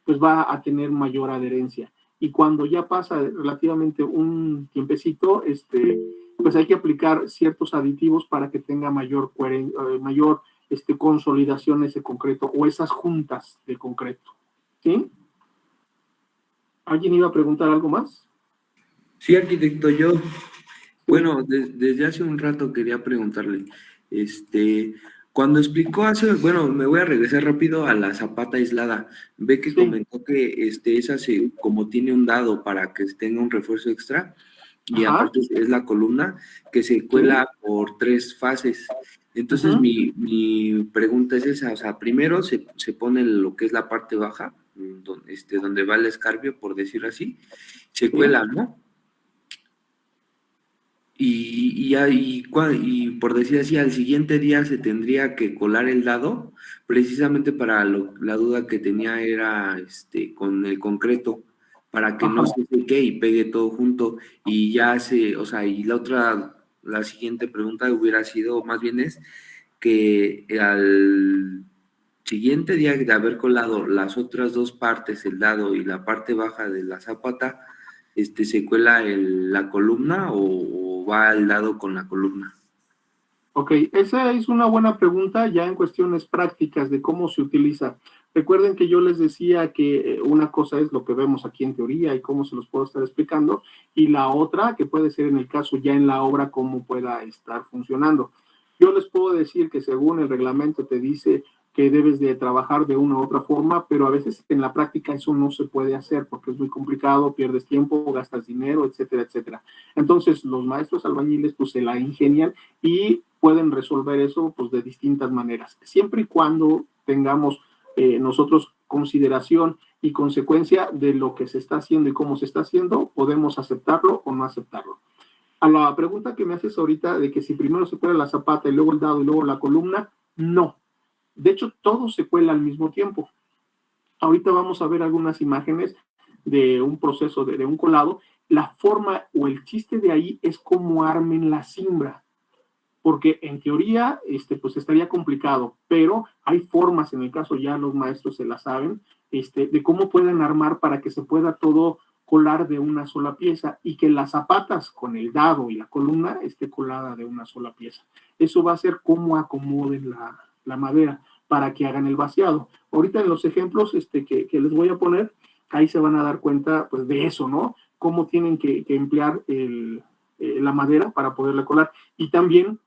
pues va a tener mayor adherencia. Y cuando ya pasa relativamente un tiempecito, pues hay que aplicar ciertos aditivos para que tenga mayor consolidación ese concreto o esas juntas de concreto. ¿Sí? ¿Alguien iba a preguntar algo más? Sí, arquitecto, yo, bueno, desde hace un rato quería preguntarle, cuando explicó bueno, me voy a regresar rápido a la zapata aislada. Ve que comentó que esa como tiene un dado para que tenga un refuerzo extra, y aparte es la columna que se cuela por 3 fases. Entonces, mi pregunta es esa, o sea, primero se pone lo que es la parte baja, donde va el escarbio, por decirlo así, se cuela, ¿no? Y por decir así, al siguiente día se tendría que colar el dado, precisamente para la duda que tenía era con el concreto, para que no se seque y pegue todo junto, y ya o sea, y la siguiente pregunta hubiera sido, más bien es, que al siguiente día de haber colado las otras 2 partes, el dado y la parte baja de la zapata, ¿se cuela la columna o va al dado con la columna? Ok, esa es una buena pregunta ya en cuestiones prácticas de cómo se utiliza. Recuerden que yo les decía que una cosa es lo que vemos aquí en teoría y cómo se los puedo estar explicando, y la otra, que puede ser en el caso ya en la obra, cómo pueda estar funcionando. Yo les puedo decir que según el reglamento te dice que debes de trabajar de una u otra forma, pero a veces en la práctica eso no se puede hacer porque es muy complicado, pierdes tiempo, gastas dinero, etcétera, etcétera. Entonces los maestros albañiles pues se la ingenian y pueden resolver eso pues de distintas maneras, siempre y cuando tengamos nosotros consideración y consecuencia de lo que se está haciendo y cómo se está haciendo, podemos aceptarlo o no aceptarlo. A la pregunta que me haces ahorita de que si primero se cuela la zapata y luego el dado y luego la columna, no. De hecho, todo se cuela al mismo tiempo. Ahorita vamos a ver algunas imágenes de un proceso de un colado. La forma o el chiste de ahí es cómo armen la cimbra, porque en teoría pues estaría complicado, pero hay formas, en el caso ya los maestros se la saben, de cómo pueden armar para que se pueda todo colar de una sola pieza y que las zapatas con el dado y la columna esté colada de una sola pieza. Eso va a ser cómo acomoden la madera para que hagan el vaciado. Ahorita en los ejemplos que les voy a poner, ahí se van a dar cuenta pues de eso, ¿no? Cómo tienen que emplear la madera para poderla colar. Y también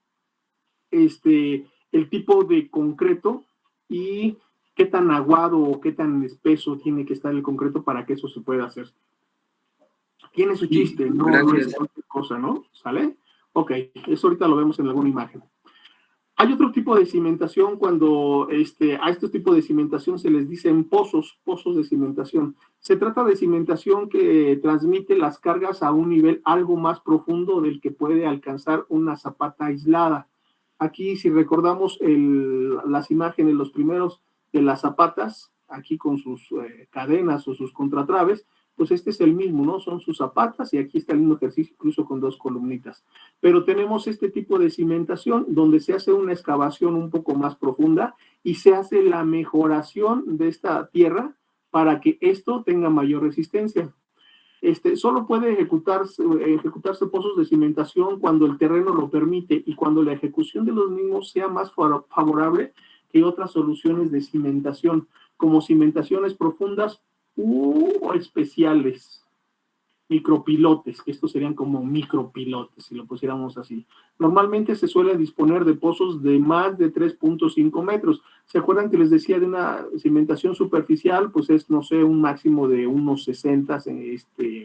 el tipo de concreto y qué tan aguado o qué tan espeso tiene que estar el concreto para que eso se pueda hacer. Tiene su chiste, no es cualquier cosa, ¿no? ¿Sale? Ok, eso ahorita lo vemos en alguna imagen. Hay otro tipo de cimentación cuando a estos tipos de cimentación se les dicen pozos de cimentación. Se trata de cimentación que transmite las cargas a un nivel algo más profundo del que puede alcanzar una zapata aislada. Aquí, si recordamos las imágenes, los primeros de las zapatas, aquí con sus cadenas o sus contratraves, pues este es el mismo, ¿no? Son sus zapatas y aquí está el mismo ejercicio, incluso con 2 columnitas. Pero tenemos este tipo de cimentación donde se hace una excavación un poco más profunda y se hace la mejoración de esta tierra para que esto tenga mayor resistencia. Solo puede ejecutarse pozos de cimentación cuando el terreno lo permite y cuando la ejecución de los mismos sea más favorable que otras soluciones de cimentación, como cimentaciones profundas o especiales, micropilotes, que estos serían como micropilotes, si lo pusiéramos así. Normalmente se suele disponer de pozos de más de 3.5 metros. ¿Se acuerdan que les decía de una cimentación superficial? Pues es, no sé, un máximo de unos 60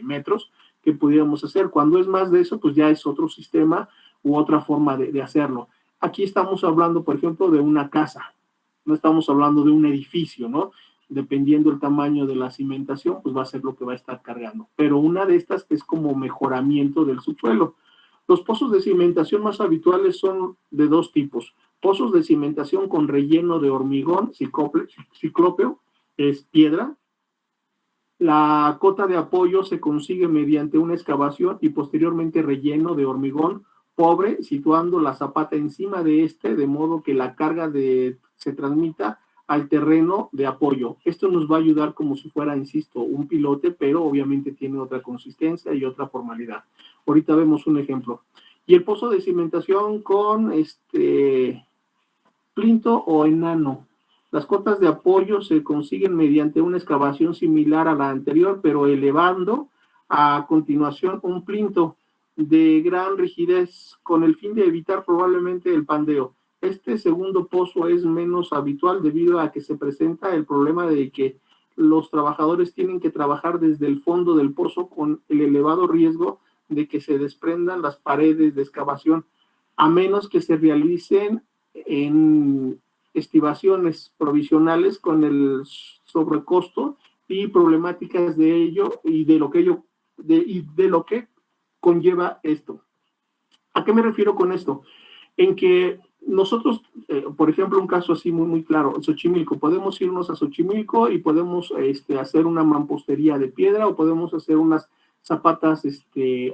metros que pudiéramos hacer. Cuando es más de eso, pues ya es otro sistema u otra forma de hacerlo. Aquí estamos hablando, por ejemplo, de una casa. No estamos hablando de un edificio, ¿no? Dependiendo del tamaño de la cimentación, pues va a ser lo que va a estar cargando. Pero una de estas es como mejoramiento del subsuelo. Los pozos de cimentación más habituales son de 2 tipos. Pozos de cimentación con relleno de hormigón ciclópeo, es piedra. La cota de apoyo se consigue mediante una excavación y posteriormente relleno de hormigón pobre, situando la zapata encima de de modo que la carga se transmita al terreno de apoyo. Esto nos va a ayudar como si fuera, insisto, un pilote, pero obviamente tiene otra consistencia y otra formalidad. Ahorita vemos un ejemplo. Y el pozo de cimentación con plinto o enano. Las cotas de apoyo se consiguen mediante una excavación similar a la anterior, pero elevando a continuación un plinto de gran rigidez con el fin de evitar probablemente el pandeo. Este segundo pozo es menos habitual debido a que se presenta el problema de que los trabajadores tienen que trabajar desde el fondo del pozo con el elevado riesgo de que se desprendan las paredes de excavación, a menos que se realicen en estivaciones provisionales con el sobrecosto y problemáticas de ello y de lo que conlleva esto. ¿A qué me refiero con esto? En que nosotros, por ejemplo, un caso así muy, muy claro, Xochimilco, podemos irnos a Xochimilco y podemos hacer una mampostería de piedra o podemos hacer unas zapatas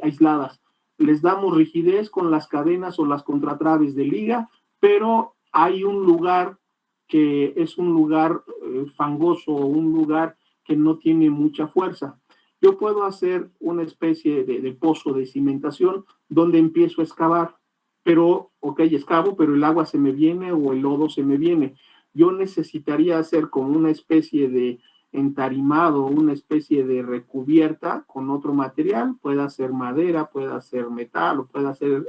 aisladas. Les damos rigidez con las cadenas o las contratraves de liga, pero hay un lugar que es un lugar fangoso o un lugar que no tiene mucha fuerza. Yo puedo hacer una especie de pozo de cimentación donde empiezo a excavar, pero, excavo, pero el agua se me viene o el lodo se me viene. Yo necesitaría hacer como una especie de entarimado, una especie de recubierta con otro material, puede ser madera, puede ser metal o puede ser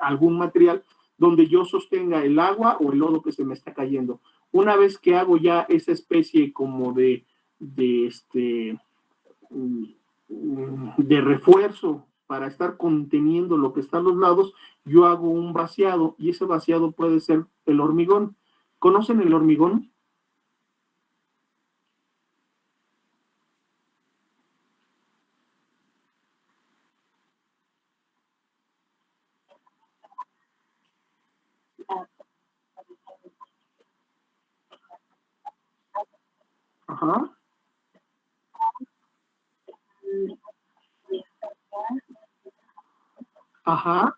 algún material donde yo sostenga el agua o el lodo que se me está cayendo. Una vez que hago ya esa especie como de refuerzo para estar conteniendo lo que está a los lados, yo hago un vaciado y ese vaciado puede ser el hormigón. ¿Conocen el hormigón? Ajá. Ajá.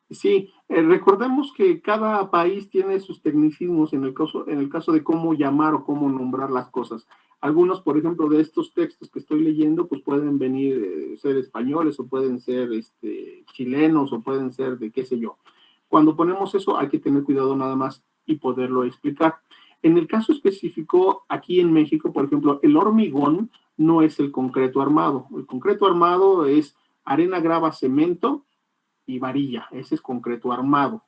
Sí, recordemos que cada país tiene sus tecnicismos en el caso de cómo llamar o cómo nombrar las cosas. Algunos, por ejemplo, de estos textos que estoy leyendo, pues pueden venir ser españoles o pueden ser chilenos o pueden ser de qué sé yo. Cuando ponemos eso hay que tener cuidado nada más y poderlo explicar. En el caso específico, aquí en México, por ejemplo, el hormigón no es el concreto armado. El concreto armado es arena, grava, cemento y varilla. Ese es concreto armado.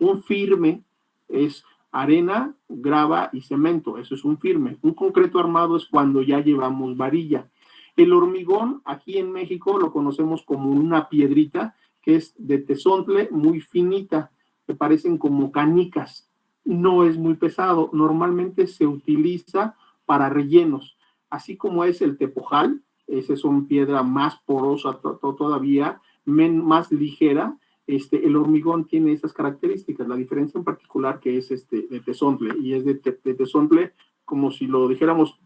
Un firme es arena, grava y cemento. Eso es un firme. Un concreto armado es cuando ya llevamos varilla. El hormigón, aquí en México, lo conocemos como una piedrita que es de tezontle muy finita, que parecen como canicas. No es muy pesado. Normalmente se utiliza para rellenos. Así como es el tepojal, esa es una piedra más porosa todavía, más ligera. el hormigón tiene esas características. La diferencia en particular que es de tezontle, y es de tezontle como si lo dijéramos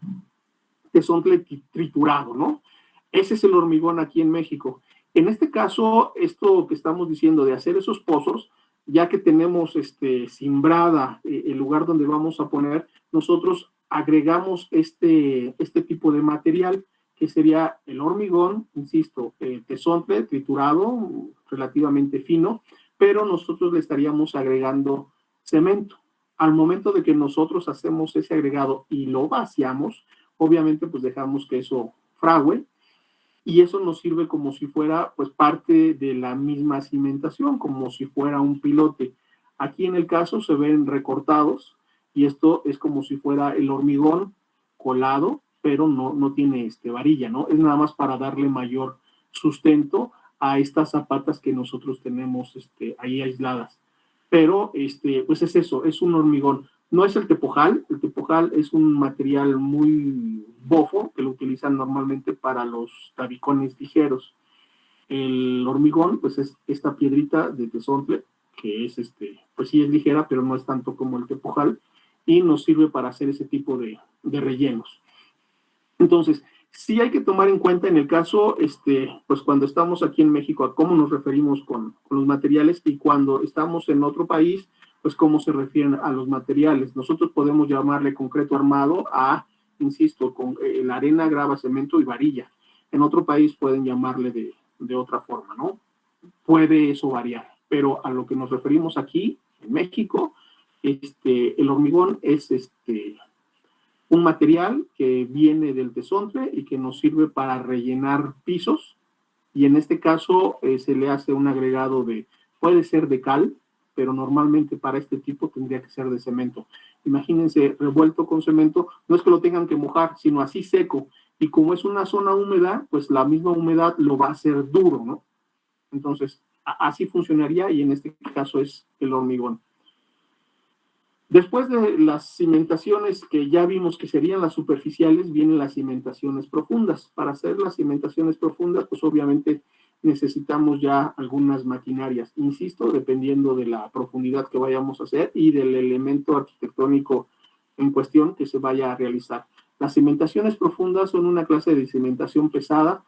tezontle triturado, ¿no? Ese es el hormigón aquí en México. En este caso, esto que estamos diciendo de hacer esos pozos, ya que tenemos cimbrada el lugar donde vamos a poner, nosotros agregamos este tipo de material, que sería el hormigón, insisto, tezontle triturado, relativamente fino, pero nosotros le estaríamos agregando cemento. Al momento de que nosotros hacemos ese agregado y lo vaciamos, obviamente pues dejamos que eso fragüe, y eso nos sirve como si fuera pues parte de la misma cimentación, como si fuera un pilote. Aquí en el caso se ven recortados, y esto es como si fuera el hormigón colado, pero no tiene varilla, ¿no? Es nada más para darle mayor sustento a estas zapatas que nosotros tenemos ahí aisladas. Pero, pues es eso, es un hormigón. No es el tepojal es un material muy bofo, que lo utilizan normalmente para los tabicones ligeros. El hormigón, pues es esta piedrita de tezontle, que es, pues sí es ligera, pero no es tanto como el tepojal, y nos sirve para hacer ese tipo de rellenos. Entonces, sí hay que tomar en cuenta en el caso, pues cuando estamos aquí en México, a cómo nos referimos con los materiales, y cuando estamos en otro país, pues cómo se refieren a los materiales. Nosotros podemos llamarle concreto armado a, insisto, con la arena, grava, cemento y varilla. En otro país pueden llamarle de otra forma, ¿no? Puede eso variar, pero a lo que nos referimos aquí, en México, el hormigón es un material que viene del tezontle y que nos sirve para rellenar pisos, y en este caso se le hace un agregado puede ser de cal, pero normalmente para este tipo tendría que ser de cemento. Imagínense, revuelto con cemento, no es que lo tengan que mojar, sino así seco, y como es una zona húmeda, pues la misma humedad lo va a hacer duro, ¿no? Entonces, así funcionaría, y en este caso es el hormigón. Después de las cimentaciones que ya vimos que serían las superficiales, vienen las cimentaciones profundas. Para hacer las cimentaciones profundas, pues obviamente necesitamos ya algunas maquinarias. Insisto, dependiendo de la profundidad que vayamos a hacer y del elemento arquitectónico en cuestión que se vaya a realizar. Las cimentaciones profundas son una clase de cimentación pesada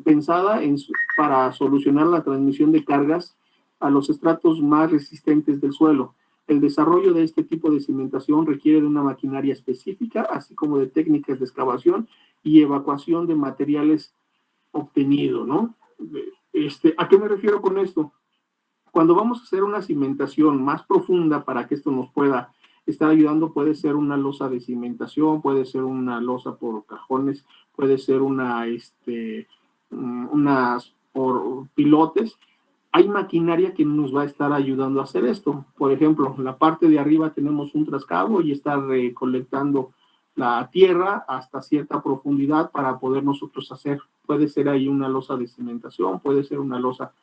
pensada para solucionar la transmisión de cargas a los estratos más resistentes del suelo. El desarrollo de este tipo de cimentación requiere de una maquinaria específica, así como de técnicas de excavación y evacuación de materiales obtenidos, ¿no? ¿A qué me refiero con esto? Cuando vamos a hacer una cimentación más profunda para que esto nos pueda estar ayudando, puede ser una losa de cimentación, puede ser una losa por cajones, puede ser unas por pilotes. Hay maquinaria que nos va a estar ayudando a hacer esto. Por ejemplo, en la parte de arriba tenemos un trascabo y está recolectando la tierra hasta cierta profundidad para poder nosotros hacer. Puede ser ahí una losa de cimentación, puede ser una losa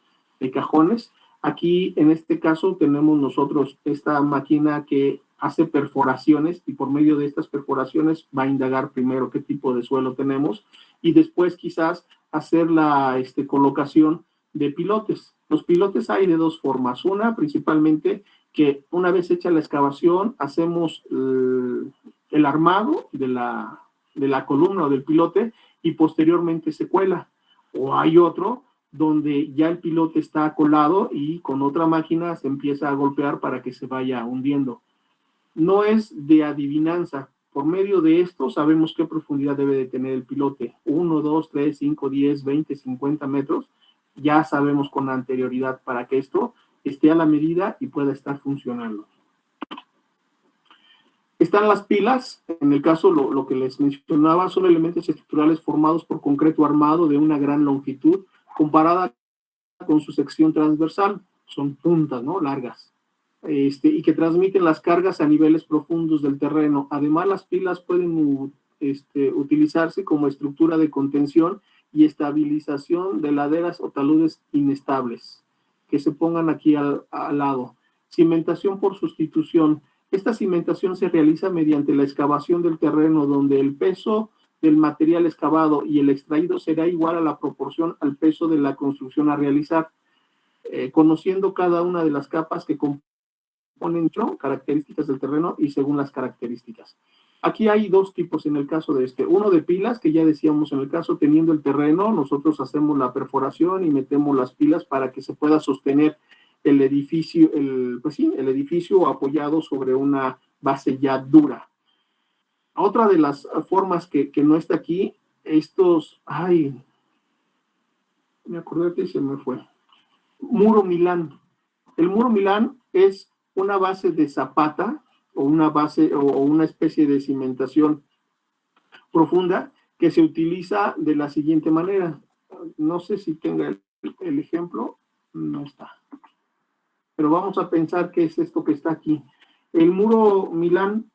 de cajones. Aquí, en este caso, tenemos nosotros esta máquina que hace perforaciones, y por medio de estas perforaciones va a indagar primero qué tipo de suelo tenemos, y después quizás hacer la colocación de pilotes. Los pilotes hay de dos formas. Una, principalmente, que una vez hecha la excavación, hacemos el armado de la columna o del pilote, y posteriormente se cuela. O hay otro donde ya el pilote está colado y con otra máquina se empieza a golpear para que se vaya hundiendo. No es de adivinanza. Por medio de esto sabemos qué profundidad debe de tener el pilote. 1, 2, 3, 5, 10, 20, 50 metros. Ya sabemos con anterioridad para que esto esté a la medida y pueda estar funcionando. Están las pilas. En el caso, lo que les mencionaba, son elementos estructurales formados por concreto armado de una gran longitud comparada con su sección transversal. Son puntas, ¿no? Largas. Y que transmiten las cargas a niveles profundos del terreno. Además, las pilas pueden utilizarse como estructura de contención y estabilización de laderas o taludes inestables, que se pongan aquí al lado. Cimentación por sustitución. Esta cimentación se realiza mediante la excavación del terreno, donde el peso del material excavado y el extraído será igual a la proporción al peso de la construcción a realizar. conociendo cada una de las capas que componen, ¿no?, características del terreno y según las características. Aquí hay dos tipos en el caso de uno de pilas, que ya decíamos, en el caso teniendo el terreno, nosotros hacemos la perforación y metemos las pilas para que se pueda sostener el edificio, el edificio apoyado sobre una base ya dura. Otra de las formas que no está aquí, me acordé que se me fue. Muro Milán. El muro Milán es una base de zapata o una base o una especie de cimentación profunda que se utiliza de la siguiente manera. No sé si tenga el ejemplo, no está. Pero vamos a pensar qué es esto que está aquí. El muro Milán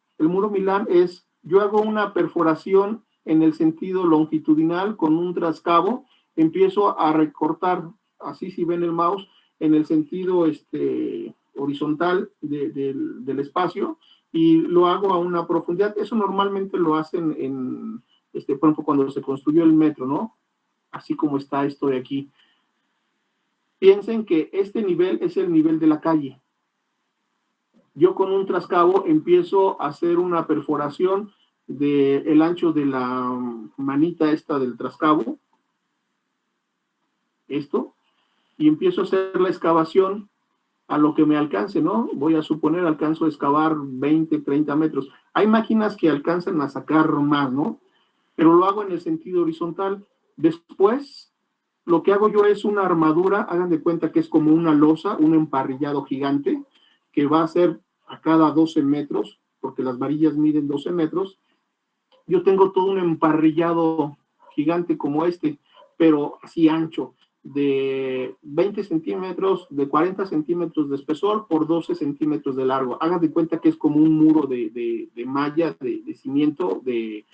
es, yo hago una perforación en el sentido longitudinal con un trascabo, empiezo a recortar, así si ven el mouse, en el sentido horizontal del espacio, y lo hago a una profundidad. Eso normalmente lo hacen por ejemplo, cuando se construyó el metro, ¿no? Así como está esto de aquí. Piensen que este nivel es el nivel de la calle. Yo con un trascabo empiezo a hacer una perforación del ancho de la manita esta del trascabo, y empiezo a hacer la excavación a lo que me alcance, ¿no? Voy a suponer alcanzo a excavar 20, 30 metros. Hay máquinas que alcanzan a sacar más, ¿no? Pero lo hago en el sentido horizontal. Después, lo que hago yo es una armadura, hagan de cuenta que es como una losa, un emparrillado gigante, que va a ser a cada 12 metros, porque las varillas miden 12 metros. Yo tengo todo un emparrillado gigante como pero así ancho, de 20 centímetros, de 40 centímetros de espesor por 12 centímetros de largo. Hagan de cuenta que es como un muro de malla, de cimiento, de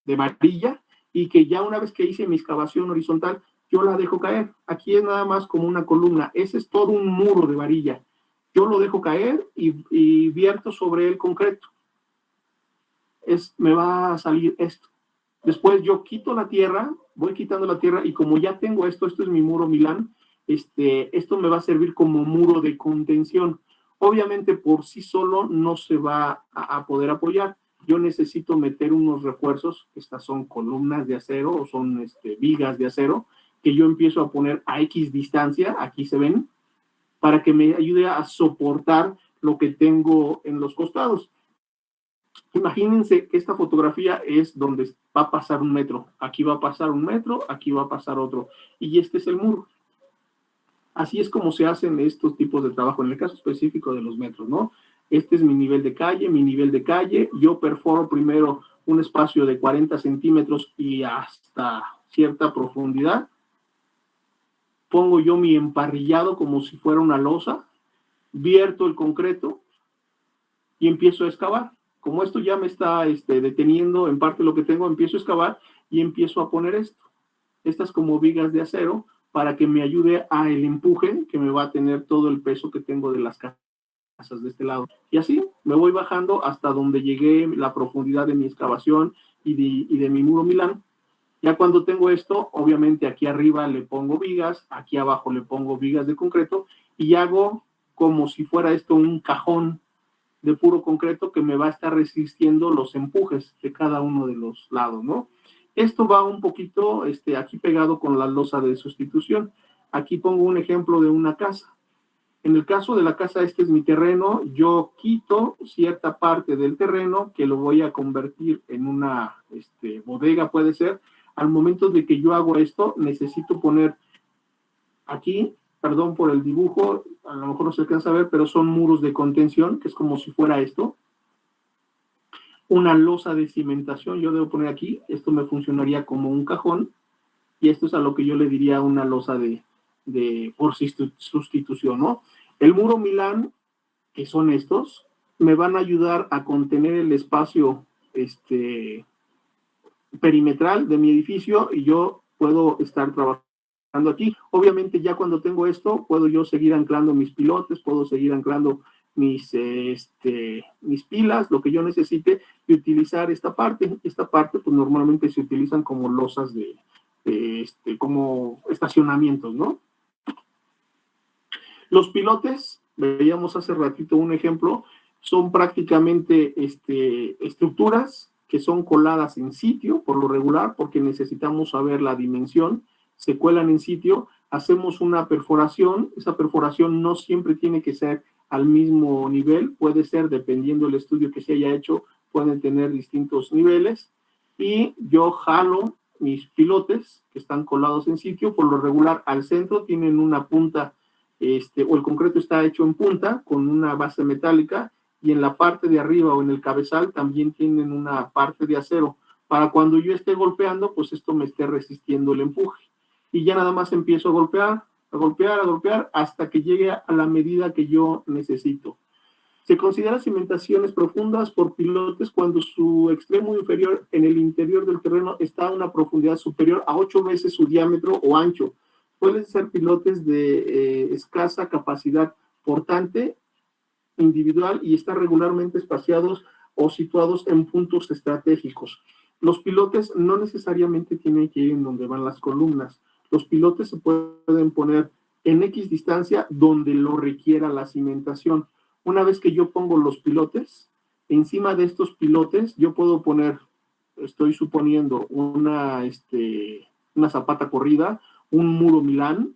varilla, y que ya una vez que hice mi excavación horizontal, yo la dejo caer. Aquí es nada más como una columna. Ese es todo un muro de varilla. Yo lo dejo caer y vierto sobre el concreto. Me va a salir esto. Después yo quito la tierra, voy quitando la tierra, y como ya tengo esto es mi muro Milán, esto me va a servir como muro de contención. Obviamente por sí solo no se va a poder apoyar. Yo necesito meter unos refuerzos, estas son columnas de acero o son vigas de acero, que yo empiezo a poner a X distancia, aquí se ven, para que me ayude a soportar lo que tengo en los costados. Imagínense que esta fotografía es donde va a pasar un metro. Aquí va a pasar un metro, aquí va a pasar otro. Y este es el muro. Así es como se hacen estos tipos de trabajo, en el caso específico de los metros, ¿no? Este es mi nivel de calle. Yo perforo primero un espacio de 40 centímetros y hasta cierta profundidad. Pongo yo mi emparrillado como si fuera una losa, vierto el concreto y empiezo a excavar. Como esto ya me está deteniendo en parte lo que tengo, empiezo a excavar y empiezo a poner estas como vigas de acero para que me ayude a el empuje que me va a tener todo el peso que tengo de las casas de este lado. Y así me voy bajando hasta donde llegué la profundidad de mi excavación y de mi muro Milán. Ya cuando tengo esto, obviamente aquí arriba le pongo vigas, aquí abajo le pongo vigas de concreto y hago como si fuera esto un cajón de puro concreto que me va a estar resistiendo los empujes de cada uno de los lados, ¿no? Esto va un poquito aquí pegado con la losa de sustitución. Aquí pongo un ejemplo de una casa. En el caso de la casa, este es mi terreno. Yo quito cierta parte del terreno que lo voy a convertir en una bodega, puede ser. Al momento de que yo hago esto, necesito poner aquí, perdón por el dibujo, a lo mejor no se alcanza a ver, pero son muros de contención, que es como si fuera esto. Una losa de cimentación, yo debo poner aquí, esto me funcionaría como un cajón, y esto es a lo que yo le diría una losa por sustitución, ¿no? El muro Milán, que son estos, me van a ayudar a contener el espacio perimetral de mi edificio, y yo puedo estar trabajando aquí. Obviamente ya cuando tengo esto, puedo yo seguir anclando mis pilotes, puedo seguir anclando mis pilas, lo que yo necesite, y utilizar esta parte. Esta parte, pues normalmente se utilizan como losas como estacionamientos, ¿no? Los pilotes, veíamos hace ratito un ejemplo, son prácticamente estructuras que son coladas en sitio, por lo regular, porque necesitamos saber la dimensión, se cuelan en sitio, hacemos una perforación, esa perforación no siempre tiene que ser al mismo nivel, puede ser, dependiendo del estudio que se haya hecho, pueden tener distintos niveles, y yo jalo mis pilotes que están colados en sitio, por lo regular al centro tienen una punta, o el concreto está hecho en punta con una base metálica, y en la parte de arriba o en el cabezal también tienen una parte de acero, para cuando yo esté golpeando, pues esto me esté resistiendo el empuje. Y ya nada más empiezo a golpear, hasta que llegue a la medida que yo necesito. Se considera cimentaciones profundas por pilotes cuando su extremo inferior en el interior del terreno está a una profundidad superior a 8 veces su diámetro o ancho. Pueden ser pilotes de escasa capacidad portante individual y están regularmente espaciados o situados en puntos estratégicos. Los pilotes no necesariamente tienen que ir en donde van las columnas. Los pilotes se pueden poner en X distancia donde lo requiera la cimentación. Una vez que yo pongo los pilotes, encima de estos pilotes yo puedo poner, estoy suponiendo, una zapata corrida, un muro Milán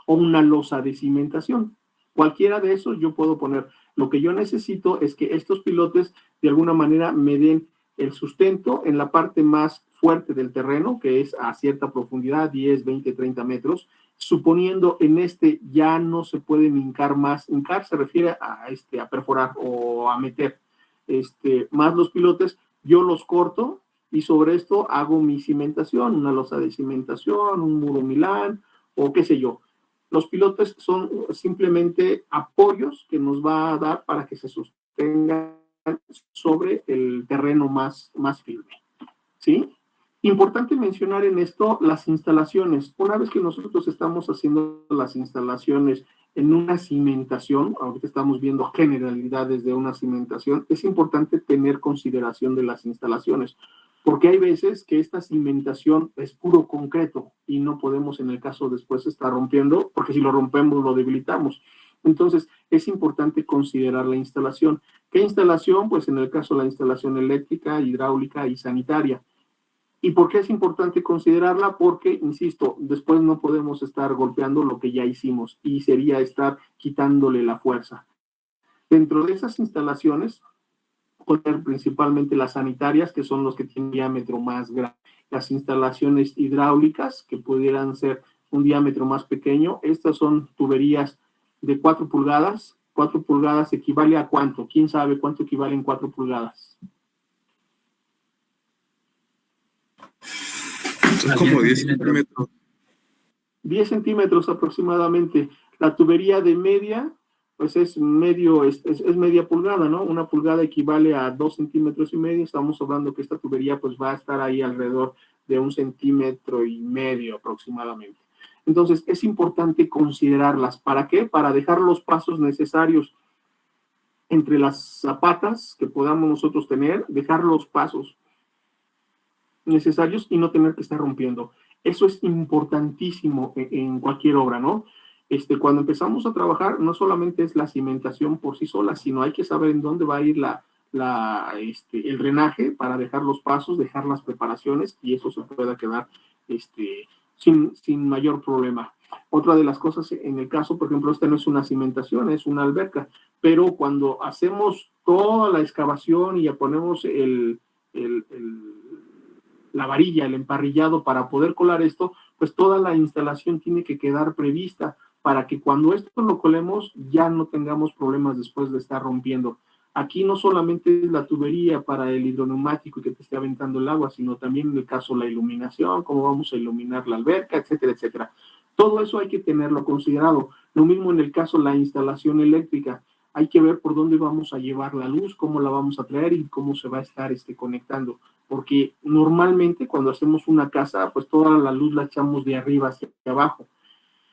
o una losa de cimentación. Cualquiera de esos yo puedo poner. Lo que yo necesito es que estos pilotes de alguna manera me den el sustento en la parte más fuerte del terreno, que es a cierta profundidad, 10, 20, 30 metros, suponiendo en ya no se pueden hincar más. Hincar se refiere a perforar o a meter más los pilotes, yo los corto y sobre esto hago mi cimentación, una losa de cimentación, un muro Milán o qué sé yo. Los pilotes son simplemente apoyos que nos va a dar para que se sostengan sobre el terreno más firme, ¿sí? Importante mencionar en esto las instalaciones. Una vez que nosotros estamos haciendo las instalaciones en una cimentación, ahorita estamos viendo generalidades de una cimentación, es importante tener consideración de las instalaciones, porque hay veces que esta cimentación es puro concreto y no podemos en el caso después estar rompiendo, porque si lo rompemos lo debilitamos. Entonces, es importante considerar la instalación. ¿Qué instalación? Pues en el caso la instalación eléctrica, hidráulica y sanitaria. ¿Y por qué es importante considerarla? Porque, insisto, después no podemos estar golpeando lo que ya hicimos y sería estar quitándole la fuerza. Dentro de esas instalaciones, poner principalmente las sanitarias, que son los que tienen un diámetro más grande, las instalaciones hidráulicas, que pudieran ser un diámetro más pequeño. Estas son tuberías de 4 pulgadas. 4 pulgadas equivale a ¿cuánto? ¿Quién sabe cuánto equivale en 4 pulgadas? Como 10 centímetros. 10 centímetros aproximadamente. La tubería de media, pues es media pulgada, ¿no? Una pulgada equivale a 2 centímetros y medio. Estamos hablando que esta tubería pues va a estar ahí alrededor de 1,5 centímetros aproximadamente. Entonces, es importante considerarlas. ¿Para qué? Para dejar los pasos necesarios entre las zapatas que podamos nosotros tener, dejar los pasos necesarios y no tener que estar rompiendo. Eso es importantísimo en cualquier obra, ¿no? Cuando empezamos a trabajar, no solamente es la cimentación por sí sola, sino hay que saber en dónde va a ir el drenaje para dejar los pasos, dejar las preparaciones y eso se pueda quedar sin mayor problema. Otra de las cosas en el caso, por ejemplo, esta no es una cimentación, es una alberca, pero cuando hacemos toda la excavación y ya ponemos la varilla, el emparrillado para poder colar esto, pues toda la instalación tiene que quedar prevista para que cuando esto lo colemos ya no tengamos problemas después de estar rompiendo. Aquí no solamente es la tubería para el hidroneumático y que te esté aventando el agua, sino también en el caso la iluminación, cómo vamos a iluminar la alberca, etcétera, etcétera. Todo eso hay que tenerlo considerado. Lo mismo en el caso la instalación eléctrica. Hay que ver por dónde vamos a llevar la luz, cómo la vamos a traer y cómo se va a estar conectando. Porque normalmente cuando hacemos una casa, pues toda la luz la echamos de arriba hacia abajo.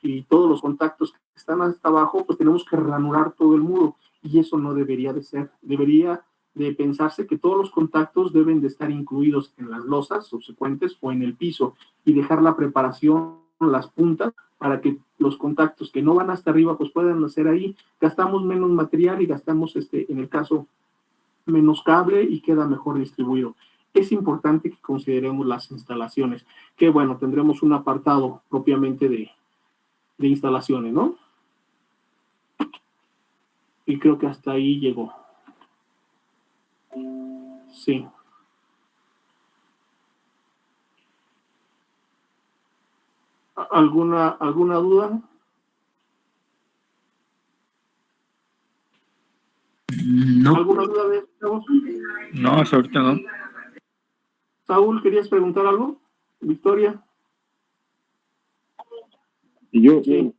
Y todos los contactos que están hasta abajo, pues tenemos que ranurar todo el muro. Y eso no debería de ser. Debería de pensarse que todos los contactos deben de estar incluidos en las losas subsecuentes o en el piso y dejar la preparación las puntas para que los contactos que no van hasta arriba pues puedan hacer ahí. Gastamos menos material y gastamos, en el caso, menos cable y queda mejor distribuido. Es importante que consideremos las instalaciones, que bueno, tendremos un apartado propiamente de instalaciones, ¿no? Y creo que hasta ahí llegó. Sí. ¿Alguna duda? No. ¿Alguna duda de esto? No, hasta ahorita no. Saúl, ¿querías preguntar algo? Victoria. Yo, Sí.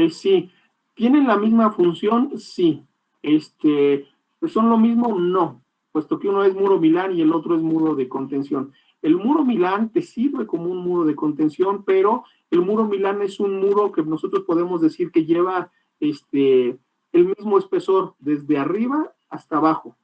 Sí. ¿Tienen la misma función? Sí. ¿Son lo mismo? No, puesto que uno es muro Milán y el otro es muro de contención. El muro Milán te sirve como un muro de contención, pero el muro Milán es un muro que nosotros podemos decir que lleva el mismo espesor desde arriba hasta abajo.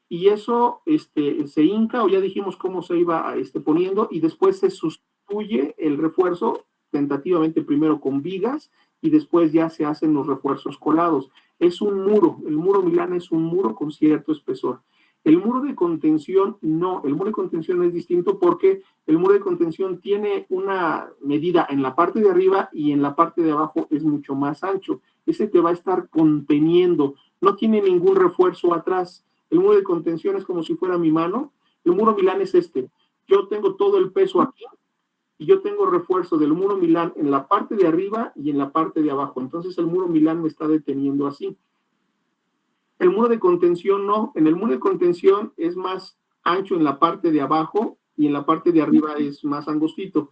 Y eso se hinca, o ya dijimos cómo se iba poniendo, y después se sustituye el refuerzo tentativamente primero con vigas y después ya se hacen los refuerzos colados. Es un muro, el muro Milán es un muro con cierto espesor. El muro de contención no, el muro de contención es distinto porque el muro de contención tiene una medida en la parte de arriba y en la parte de abajo es mucho más ancho. Ese te va a estar conteniendo, no tiene ningún refuerzo atrás. El muro de contención es como si fuera mi mano. El muro Milán es este. Yo tengo todo el peso aquí y yo tengo refuerzo del muro Milán en la parte de arriba y en la parte de abajo. Entonces el muro Milán me está deteniendo así. El muro de contención no. En el muro de contención es más ancho en la parte de abajo y en la parte de arriba es más angostito.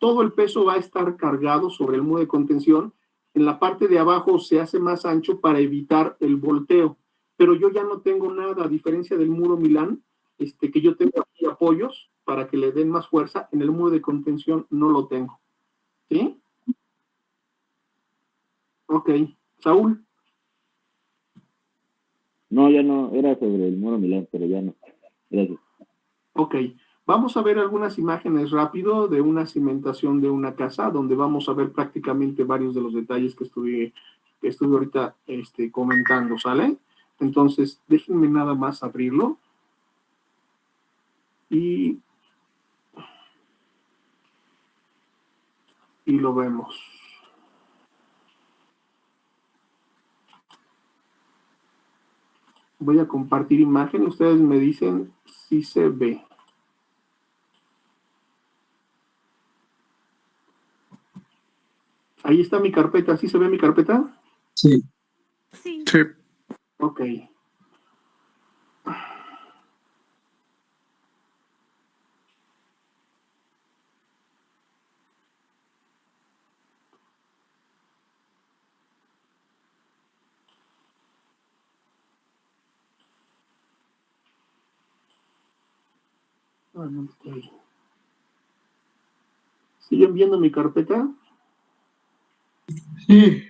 Todo el peso va a estar cargado sobre el muro de contención. En la parte de abajo se hace más ancho para evitar el volteo. Pero yo ya no tengo nada, a diferencia del muro Milán, que yo tengo aquí apoyos para que le den más fuerza. En el muro de contención no lo tengo. ¿Sí? Ok. Saúl. no, ya no, era sobre el muro Milán, pero ya no. Gracias. Ok. Vamos a ver algunas imágenes rápido de una cimentación de una casa, donde vamos a ver prácticamente varios de los detalles que estuve ahorita comentando, ¿sale? Entonces, déjenme nada más abrirlo. Y lo vemos. Voy a compartir imagen. Ustedes me dicen si se ve. Ahí está mi carpeta. ¿Sí se ve mi carpeta? Sí. Sí. Sí. Ok. No estoy. ¿Siguen viendo mi carpeta? Sí.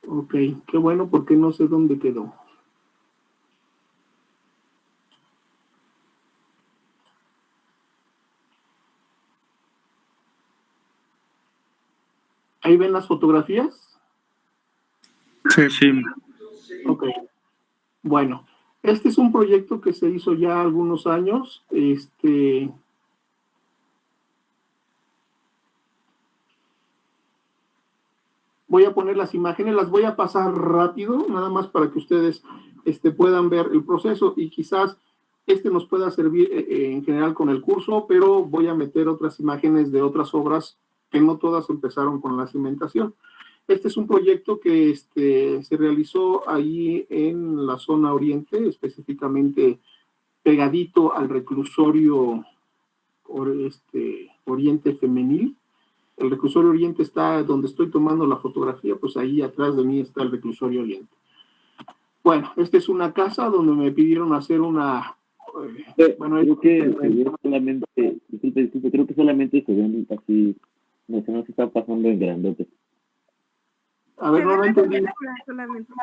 Ok, qué bueno porque no sé dónde quedó. ¿Ahí ven las fotografías? Sí, sí. Ok. Bueno, este es un proyecto que se hizo ya algunos años. Voy a poner las imágenes, las voy a pasar rápido, nada más para que ustedes puedan ver el proceso y quizás nos pueda servir en general con el curso, pero voy a meter otras imágenes de otras obras que no todas empezaron con la cimentación. Este es un proyecto que se realizó ahí en la zona oriente, específicamente pegadito al reclusorio oriente femenil. El reclusorio oriente está donde estoy tomando la fotografía, pues ahí atrás de mí está el reclusorio oriente. Bueno, esta es una casa donde me pidieron hacer una... creo que se ve solamente, disculpe, creo que solamente se ven así, no sé, no se está pasando en grandote. A ver, Se ve no la entendí. película solamente.